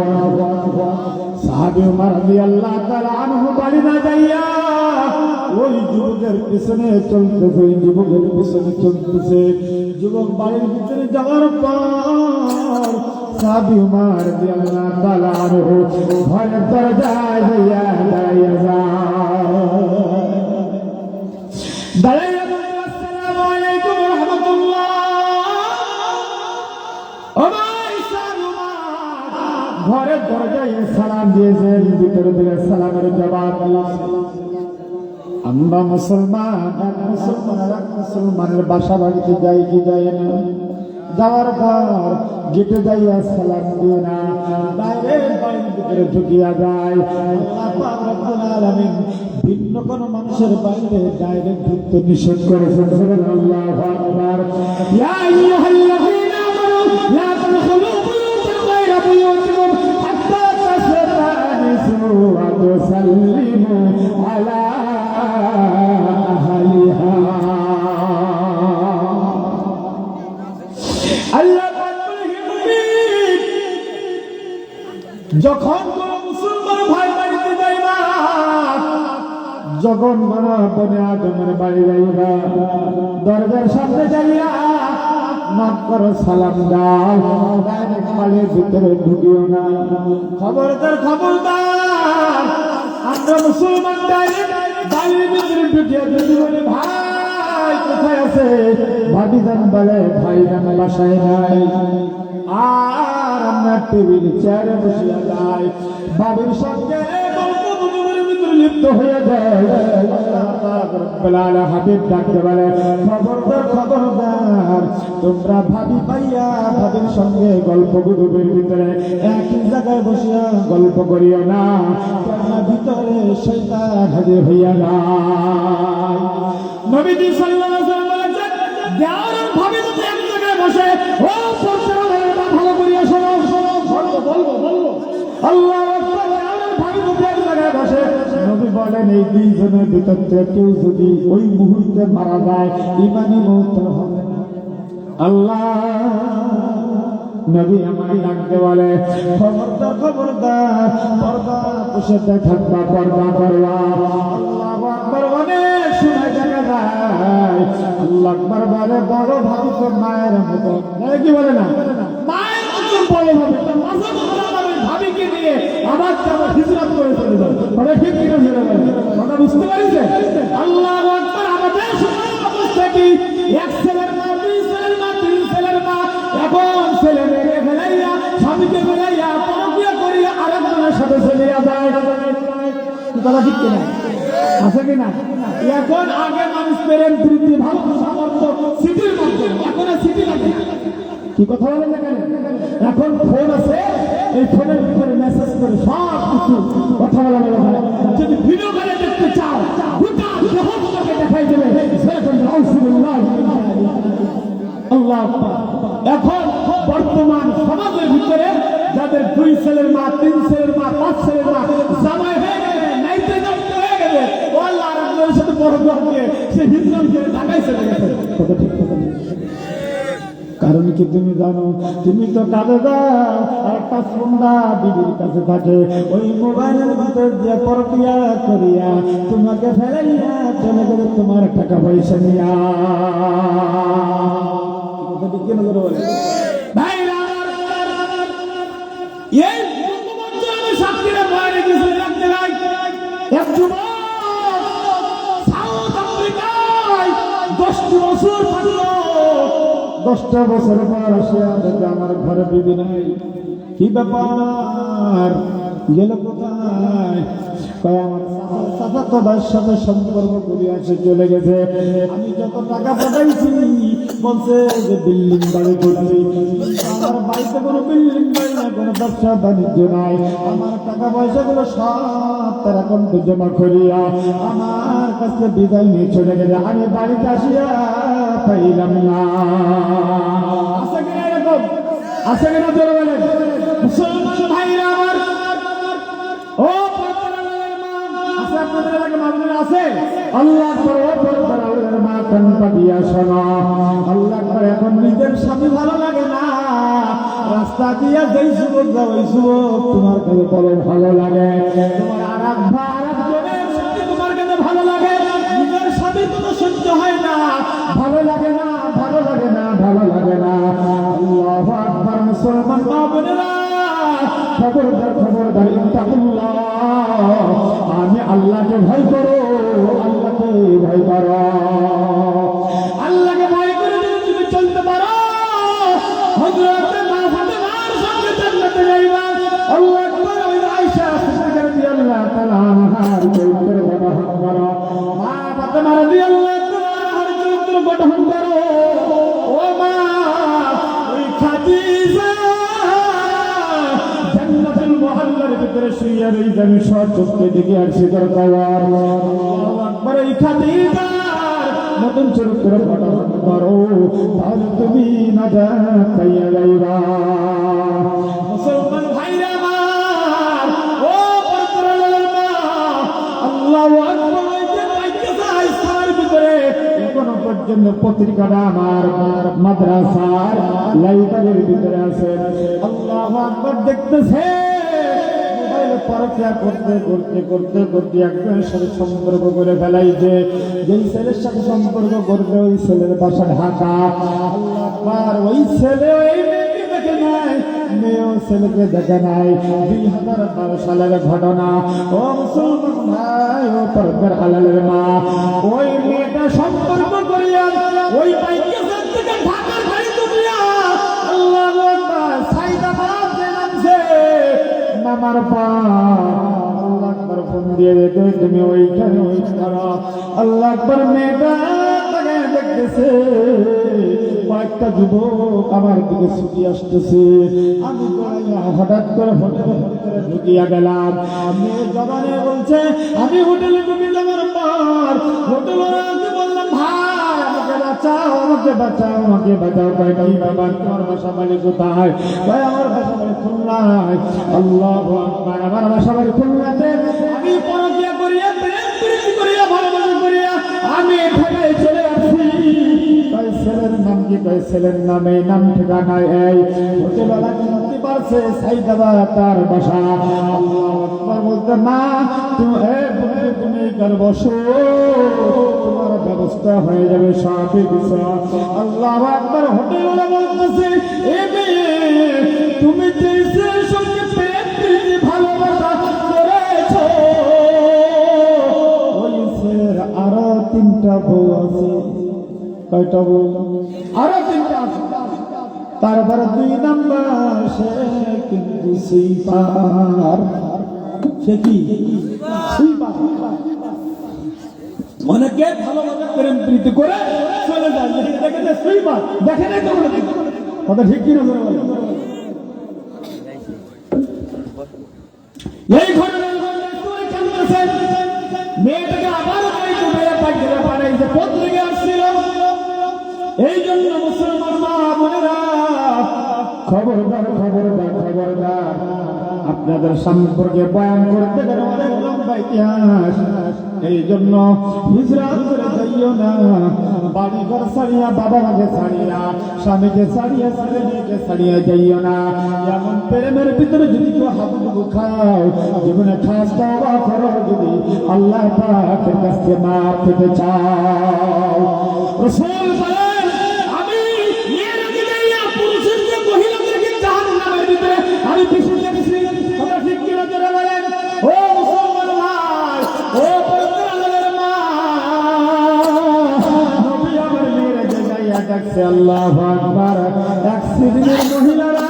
আকবার। সাহাবী ওমর রাদিয়াল্লাহু তাআলা আনহু বাড়ি না যাইয়া ওই যুবকের পিছনে চলতেছে, ওই যুবকের পিছনে চলতেছে। যুবক বাড়ির ভিতরে যাওয়ার পর সাহাবী ওমর রাদিয়াল্লাহু তাআলা আনহু ঘরের দরজায় যাইয়া দাঁড়াইয়া যায়। আসসালামু আলাইকুম ওয়া রাহমাতুল্লাহ। ঘরের দরজায় সালাম দিয়েছেন, ভিতরে দিকে সালামের জবাব দিয়েছেন। আমরা মুসলমান, এক মুসলমানের বাসা বাড়িতে যাই কি যাই না, যাওয়ার পর গেটে যাইয়া সালাম দিয়ে না, ডাইরেক্ট বাড়ির ভিতরে ঢুকিয়া যায়। আল্লাহ পাক রব্বুল আলামিন ভিন্ন কোন মানুষের বাড়িতে ডাইরেক্ট ঢুকতে নিষেধ করেছেন। আল্লাহু আকবার। ইয়া আইয়ুহাল্লাযীনা আমানু লা তাদখুলু বুয়ুতান গায়রা বুয়ুতিকুম হাত্তা তাসতানিসু ওয়া তুসাল্লিমু আলা আহলিহা। আল্লাহ পাক বলেন, যখন কোন মুসলমান ভাই বাড়িতে যাইবা, যখন কোন বনে আদমের বাড়ি যাইবা, দরজার সামনে যাইয়া নক করো, সালাম দাও, ডাইরেক্ট বাড়ির ভিতরে ঢুকিও না। খবরদার খবরদার, আমরা মুসলমান ডাইরেক্ট বাড়ির ভিতরে ঢুকিয়া যদি বলি ভাই কোথায় আছে, ভাবিজান বলে ভাইজান বাসায় নাই, আর আমরা টেবিল চেয়ারে বসিয়া যাই, বাবির সঙ্গে লিপ্ত হয়ে যায়। হাবিব ডাকতে বলে খবরদার খবরদার, তোমরা ভাবি পাইয়া ভাবির সঙ্গে গল্প গুজবের ভিতরে একই জায়গায় বসিয়া গল্প করিও না, কেননা ভিতরে শয়তান হাজির হইয়া যায়। নবীজি সাল্লাল্লাহু আলাইহি ওয়াসাল্লাম বলেছেন, যারা ভাবি যদি এক জায়গায় বসে, ও পরস্পরের ভালো করিয়া শোনো, বলবো আল্লাহু আকবার। ভাবি যদি এক জায়গায় বসে, নবী বলেন এই দুইজনের ভিতর থেকে কেউ যদি ওই মুহূর্তে মারা যায়, ইমানি মওত হবে না। আল্লাহ নবী আমার ডাকতে বলে খবরদার খবরদার, পর্দা পোষাতে থাকবা, পর্দা করবা। আল্লাহু আকবার অনেক শুনে দেখা যায়। আল্লাহু আকবার বলে বড় ভাবি তো মায়ের মতো, কি বলে না, মায়ের মতো বড় ভাবি, মাঝে ভাবিকে নিয়ে আবার যাবো হিজরত করে চলে যাবো মানে ঠিক কিনা চলে যাবে কথা বুঝতে পারছে আল্লাহু আকবার আমাদের অবস্থা কি এক ছেলের মা দুই ছেলের মা তিন ছেলের মা এখন ছেলে মেয়েকে ফেলাইয়া স্বামীকে ফেলাইয়া পরকিয়া করিয়া আরেকজনের সাথে চলে যায় কথা ঠিক কিনা আছে কিনা এখন আগে মানুষ প্রেম প্রীতি ভালো সামর্থ্য সিটির মধ্যে এখন আর সিটি লাগে কি কথা বলেন না কেন এখন ফোন আছে এই ফোনের ভিতরে মেসেজ করে সব কিছু কথা বলা হয় যদি ভিডিও করে দেখতে চাও গোটা জগৎটাকে দেখাই দেবে সেরকম রাসূলুল্লাহ আল্লাহ এখন বর্তমান সমাজের ভিতরে যাদের দুই ছেলের মা তিন ছেলের মা পাঁচ ছেলের মা জামাই হয়ে গেলে নাইতে নষ্ট হয়ে গেলে ও আল্লাহ রাব্বুল সাথে বড় দিয়ে সে হিজরত করে ঢাকায় চলে গেছে কথা ঠিক কথা কারণ কি তুমি জানো তুমি তো কাজে যাও আর পাঁচ ঘন্টা বিবির কাছে থাকে ওই মোবাইলের ভিতর যে পরকিয়া করিয়া তোমাকে ফেলাইয়া চলে গেলে তোমার টাকা পয়সা নিয়া ভাইরা এই আমি সাক্ষীরা বাইরে গেছিল রাখতে নাই এক যুবক সাউথ আফ্রিকায় 10 বছর থাকলো 10টা বছর পর আসিয়া দেখে আমার ঘরে বিবি নাই কি ব্যাপার গেল কোথায় কয় আমার চাচাতো ভাইয়ের সাথে সম্পর্ক করে আসে চলে গেছে আমি যত টাকা পাঠাইছি বলছে যে বিল্ডিং বাড়ি করছি আমার বাড়িতে কোনো বিল্ডিং বাড়ি না কোনো ব্যবসা বাণিজ্য নাই আমার টাকা পয়সাগুলো সব তারা কণ্ঠ জমা করিয়া আমার কাছে বিদায় নিয়ে চলে গেছে আমি বাড়িতে আসিয়া পাইলাম না আছে কিনা এরকম আছে কিনা জোরে বলেন মুসলমান ভাইরা আমার ও আছে আপনাদের এলাকায় মানুষ আছে আল্লাহ আকবার ও পরদার মা কান পাতিয়া শোনো আল্লাহ আকবার এখন নিজের স্বামী ভালো লাগে না রাস্তা দিয়া যেই যুবক যাও ওই যুবক তোমার কাছে বড় ভালো লাগে তোমার আরেকজনের স্বামী তোমার কাছে ভালো লাগে নিজের স্বামী কোনো সহ্য হয় না ভালো লাগে না ভালো লাগে না ভালো লাগে না আল্লাহু আকবার মুসলমান মা বোনেরা খবরদার ইত্তাকুল্লাহ আমি আল্লাহকে ভয় করো আল্লাহকে ভয় করো আল্লাহকে ভয় করে যদি তুমি চলতে পারো হযরত মা ফাতেমার সঙ্গে জান্নাতে যাইবা আল্লাহু আকবার ওই আয়েশা সিদ্দিকা রাদিয়াল্লাহু তাআলা আনহার চরিত্র গঠন করো মা ফাতেমা রাদিয়াল্লাহু তাআলা আনহার চরিত্র গঠন করো ও মা ওই খাদিজা মহল্লার ভিতরে শুইয়া রইছে আমি সচক্ষে দেখে আসছি তোর কবর আল্লাহু আকবার এই খাদিজার মতন চরিত্র গঠন করো তাহলে তুমি নাজাত পাইয়া যাইবা মুসলমান ভাইরা আমার ও পরদার মা আল্লাহু আকবার ওই যে বাইকেছে ইসলামের ভিতরে এখনো পর্যন্ত পত্রিকাটা আমার মাদ্রাসার লাইব্রেরির ভিতরে আছে আল্লাহু আকবার দেখতেছে পরকিয়া করতে করতে করতে করতে একজনের সাথে সম্পর্ক করে ফেলাইছে যেই ছেলের সাথে সম্পর্ক করবে ওই ছেলের বাসা ঢাকা আল্লাহু আকবার ওই ছেলে ওই মেয়েকে দেখে নাই মেয়েও ছেলেকে দেখে নাই 2012 সালের ঘটনা ও মুসলমান ভাই ও পরদার আলালের মা ওই মেয়েটা সম্পর্ক করিয়া ওই বাইকে থেকে ঢাকার গাড়ি তুলিয়া আল্লাহু আকবার সাইদাবাদ নামছে নামার পর আল্লাহ আকবার ফোন দিয়ে দিতে তুমি ওইখানে ওই করো আল্লাহ আকবার মেয়েটা দেখতেছে কয়েকটা যুবক আমার দিকে ছুটি আসতেছে আমি হঠাৎ করে হোটেলের ভিতরে ঢুকিয়া গেলাম মেয়ে জবানে বলছে আমি হোটেলে ঢুকে যাওয়ার পর হোটেলওয়ালাকে বললাম ভাই আমাকে বাঁচাও আমাকে বাঁচাও আমাকে বাঁচাও ভাই বাবা তোমার বাসা বাড়ি কোথায় ভাই আমার বাসা বাড়ি খুলনায় আল্লাহু আকবার আমার বাসা বাড়ি খুলনাতে আমি পরকিয়া করিয়া প্রেম প্রীতি করিয়া ভালোবাসা করিয়া আমি ঢাকায় চলে আসছি তাই ছেলের নাম কি তাই ছেলের নামে নাম ঠিকানা এই হোটেলওয়ালা জানতে পারছে সাইদাবাদ তার বাসা আল্লাহু আকবার বলতে মা তুমি কার বসো তোমার ব্যবস্থা হয়ে যাবে সবই কিছু আল্লাহু আকবার হোটেলওয়ালা বলতেছে এ মেয়ে তুমি যে সঙ্গে প্রেম তিনটা বউ আছে। কয়টা বউ? আরো তিনটা আছে। তারপরে 2 নাম্বার সে কিন্তু সুইপার। সে কি সুইপার? অনেকে ভালোভাবে প্রেম প্রীতি করে চলে যায়, দেখে যে সুইপার দেখে নাই তো কথা ঠিক কিনা বলে। এই ঘটনা মেয়েটাকে আবার পাঠাইছে পত্রিকা আসছিল। এই জন্য মুসলমান মা বোনেরা খবরদার খবরদার খবরদার, আপনাদের সম্পর্কে বয়ান করতে গেলে অনেক লম্বা ইতিহাস। এই জন্য হিজরত করে যাইও না, বাড়ি ঘর ছাড়িয়া, বাবা মাকে ছাড়িয়া, স্বামীকে ছাড়িয়া, ছেলেকে ছাড়িয়া যাইও না। এমন প্রেমের ভিতরে যদি কেউ হাবুডুবু খাও, জীবনে খাস তওবা করো, যদি আল্লাহ পাকের কাছে মাফ পেতে চাও। রাসূল বলেন, আমি মেয়েদেরকে যাইয়া পুরুষদেরকে মহিলাদেরকে জাহান্নামের ভিতরে আমি পিছনে দেখছি। কথা ঠিক কিনা জোরে বলেন। ও মুসলমান ভাই, ও পবিত্র মা, নবী আমার মেয়েদেরকে যাইয়া ডাকছে আল্লাহু আকবার। এক শ্রেণীর মহিলারা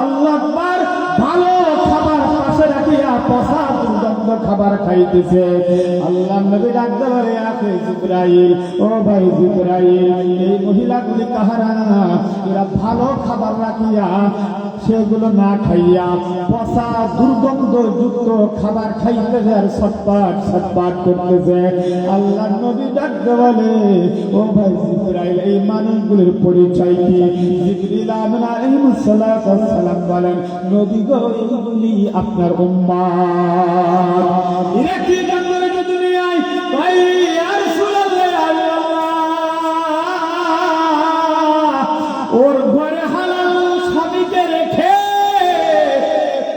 আল্লাহু আকবার ভালো খাবার পাশে রাখিয়া পচা দুর্গন্ধ খাবার খাইতেছে। আল্লাহ নবী ডাকতে বলে, আছে জিবরাইল, ও ভাই জিবরাইল, এই মহিলাগুলি কাহারা? এরা ভালো খাবার রাখিয়া সেগুলো না খাইয়া পচা দুর্গন্ধ যুক্ত খাবার খাইতেছে আর ছটপট ছটপট করতেছে। আল্লাহ নবী ডাকতে বলে, ও ভাই জিবরাইল, এই মানুষগুলির পরিচয় কি? জিবরিল আমিন আলাইহিস সালাতু ওয়াস সালাম বলেন, নবী গো, এইগুলি আপনার উম্মত। এরা কি কাজ করে দুনিয়ায়? ভাই ইয়া রাসূলুল্লাহ, ওর ঘরে হালাল স্বামীকে রেখে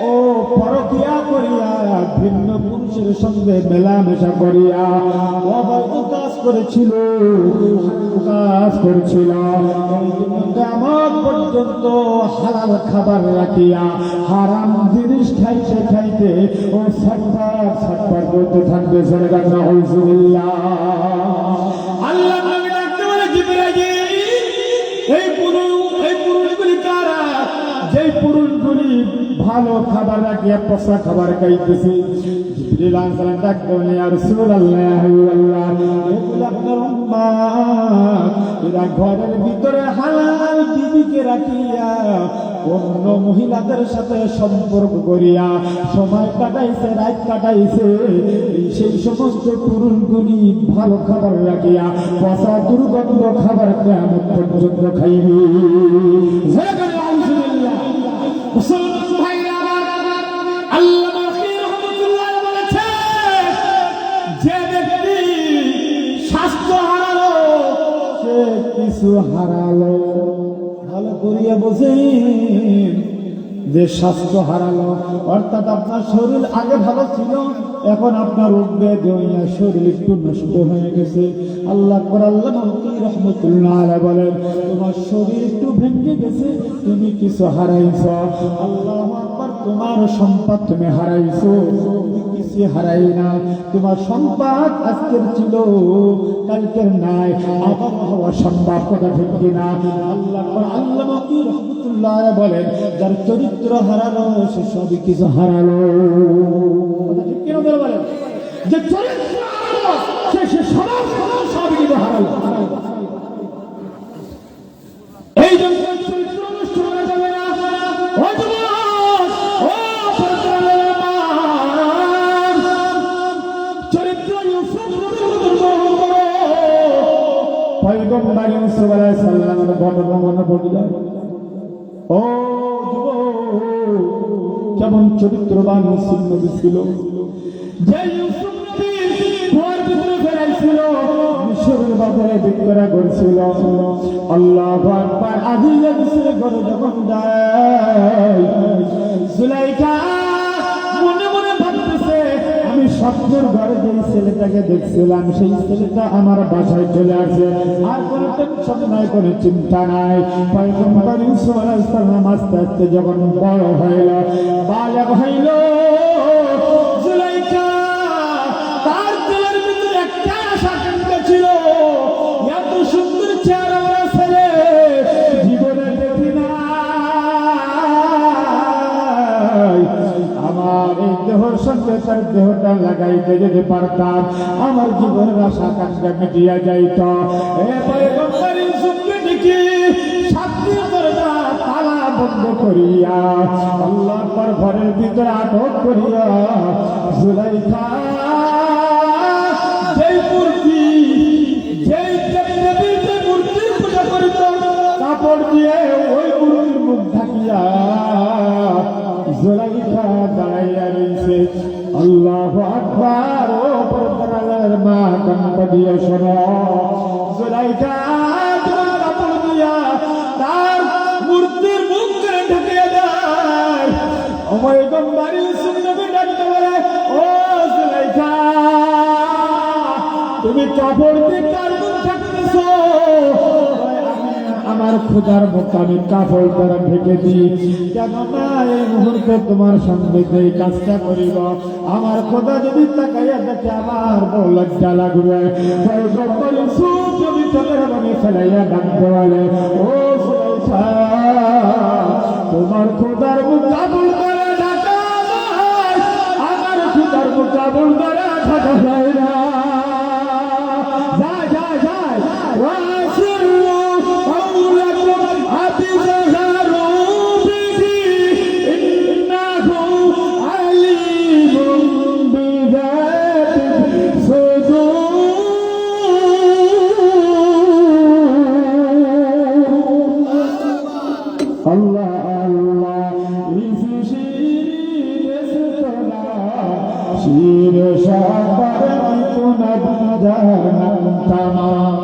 ও পরকিয়া করিয়া ভিন্ন পুরুষের সঙ্গে মেলামেশা করিয়া অবৈধ কাজ করেছিল, কাজ করছিল। কিয়ামত পর্যন্ত হালাল খাবার রাখিয়া হারাম জিনিস খাইতে খাইতে ও ছটফট ছটফট করতে থাকবে। সুবহানাল্লাহ। আল্লাহ নবী ডাকতে বলে, জিবরাইল, এই পুরুষগুলি কারা? যেই পুরুষগুলি ভালো খাবার রাখিয়া পচা খাবার খাইতেছে। জিবরিল আলাইহিস সালাম ডাকতে বলে, ইয়া রাসূলুল্লাহ, এগুলো আপনার উম্মত। এরা ঘরের ভিতরে হালাল বিবিকে রাখিয়া অন্য মহিলাদের সাথে সম্পর্ক করিয়া সময় কাটাইছে, রাত কাটাইছে। সেই সমস্ত পুরুষগুলি ভালো খাবার রাখিয়া পচা দুর্গন্ধ খাবার কিয়ামত পর্যন্ত খাইবে। মুসলমান ভাইরা, আল্লামা আখির রহমাতুল্লাহ বলেছে, যে ব্যক্তি স্বাস্থ্য হারালো সে কিছু হারালো। ভালো করিয়া বোঝেন, যে স্বাস্থ্য হারালো অর্থাৎ আপনার শরীর আগে ভালো ছিল, এখন আপনার উঠবে দেওয়া শরীর একটু নষ্ট হয়ে গেছে। আল্লাহ আল্লামা আখির রহমাতুল্লাহ আলাইহি বলেন, তোমার শরীর একটু ভেঙে গেছে, তুমি কিছু হারাইছো। আল্লাহু আকবার। তোমার সম্পদ তুমি হারাইছো, কিছু হারাই না। তোমার সম্পদ আজকের ছিল, কালকের নাই, আবার হওয়া সম্ভব। কথা ঠিক কিনা? আল্লামা আখির রহমাতুল্লাহ আলাইহি বলেন, যার চরিত্র হারালো সে সবই কিছু হারালো। কথা ঠিক কিনা বলেন? যে চরিত্র হারালো সে সবই কিছু হারালো। এই জন্য চরিত্র নষ্ট করা যাবে না। চরিত্র পয়গম্বর ইউসুফ আলাইহিস সালামের ঘটনা মনে পড়ে যায়। ও কেমন চরিত্রবান ইউসুফ নবী ছিল। যে ইউসুফ নবী ঘর ভিতরে ফেরাইছিল, মিশরের বাজারে বিক্রয় করছিল। আল্লাহু আকবার। আজিজে মিশরে ঘরে যখন যায়, সুলাইখা মনে মনে ভাবতেছে, আমি স্বপ্নের ঘরে যে ছেলেটাকে দেখছিলাম সেই ছেলেটা আমার বাসায় চলে আসে, আর কোনো টেনশন নাই, কোনো চিন্তা নাই। পয়গম্বর ইউসুফ আলাইহিস সালাম আস্তে আস্তে যখন বড় হইল, বালক হইল, সুলাইখা তার দিলের ভিতরে একটা আশা দরজাটা লাগাইতে যদি পারতাম আমার জীবনের আশা আকাঙ্ক্ষা মিটিয়া যাইত। এ পয়গম্বর ইউসুফকে দেখি শান্তির দরজা তালা বন্ধ করিয়া আল্লাহর পর ঘরের ভিতরে আটক করিয়া জুলাইখা যেই মূর্তি যেই দেবদেবীর যে মূর্তির পূজা করিত কাপড় দিয়ে ওই মূর্তির মুখ ঢাকিয়া জুলাইখা দাঁড়াইয়া রয়েছে। আল্লাহু আকবার। ও পর্দার মা কণ্ঠ দিয়ে শোনো, জুলাইখা কাপড় দিয়া তার মূর্তির মুখ ঢাকিয়া দেয়। পয়গম্বর ইউসুফ নবী ডাকতে বলে, ও জুলাইখা তুমি কাপড় দিয়ে কার মুখ ঢাকতেছো? আমার খোদার মুখ আমি কাপড় দ্বারা ঢেকে দিই। কেননা এই মুহূর্তে তোমার সঙ্গে যে কাজটা করিব আমার খোদা যদি তাকাইয়া দেখে আমার বড় লজ্জা লাগবে। পয়গম্বর ইউসুফ নবী চোখের পানি ফেলাইয়া ডাকতে বলে, ও জুলাইখা তোমার খোদার মুখ কাপড় দ্বারা ঢাকা যায়, আমার খোদার মুখ কাপড় দ্বারা ঢাকা যায় না। যায় যায় যায় Allah Allah শির সাবার মিতুনা বিদানাম তামাম।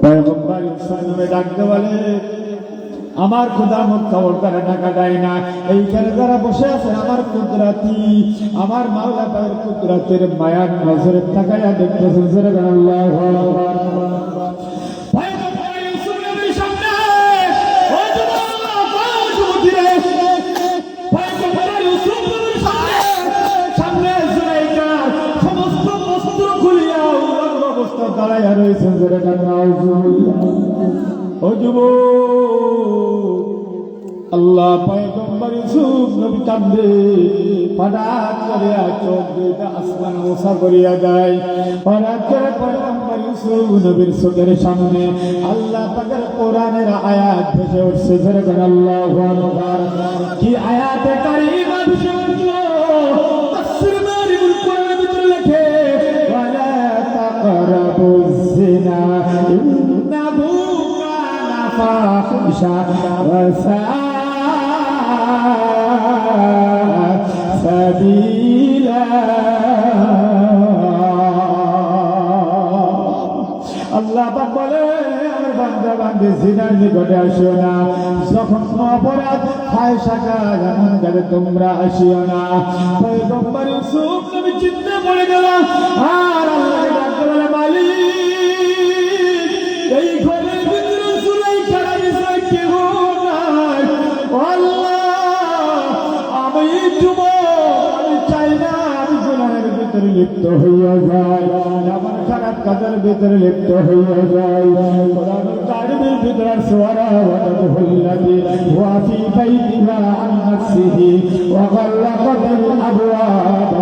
পয়গম্বর ইসলামে ডাকতে বলে, আমার খোদা মুখ খবর দ্বারা ঢাকা দেয় না। এইখানে যারা বসে আছে আমার কুদরাতি আমার মাওলা তার কুদরাতের মায়ার নজরে তাকাইয়া দেখতেছেন। আল্লাহু আকবার। দাঁড়াইয়া রয়েছেন ও যুবক। আল্লাহ পয়গম্বর ইউসুফ নবী কান্দে, হঠাৎ করে চোখ দুইটা আসমান ওসা করিয়া যায়। হঠাৎ করে পয়গম্বর ইউসুফ নবীর চোখের সামনে আল্লাহ পাকের কোরআনের আয়াত ভেসে উঠছে। আল্লাহু আকবার। কি আয়াতে কারিমা ভেসে উঠল? তাফসীর মারিবুল কোরআনের ভিতরে লেখে, ওয়ালা তাকরাবুজ জিনা ইন্নাহু কানা ফাহিশা ওয়া সাআ সাবিলা। আল্লাহ পাক বলে, আমার বান্দা বান্দি জিনার নিকটে আসিও না, যখন অপরাধ ফাহিশা কাজ এমন কাজে তোমরা আসিও না। পয়গম্বর ইউসুফ নবী চিন্তা পড়ে গেল, আর আল্লাহ ডাকতে বলে, মালিক এই ঘরের ভিতরে জুলাইখার বিষয় কেউ নাই। আল্লাহ আমি যুবক, আমি চাই না আমি গুনাহের ভিতরে লিপ্ত হইয়া যাই, আমার খারাপ কাজের ভিতরে লিপ্ত হইয়া যাই। কোরআনুল কারীমের ভিতরে সূরা ওয়াদাহুল্লাযী ওয়া ফি বাইতিহা আন নাফসিহি ওয়া গাল্লাকাতিল আবওয়াব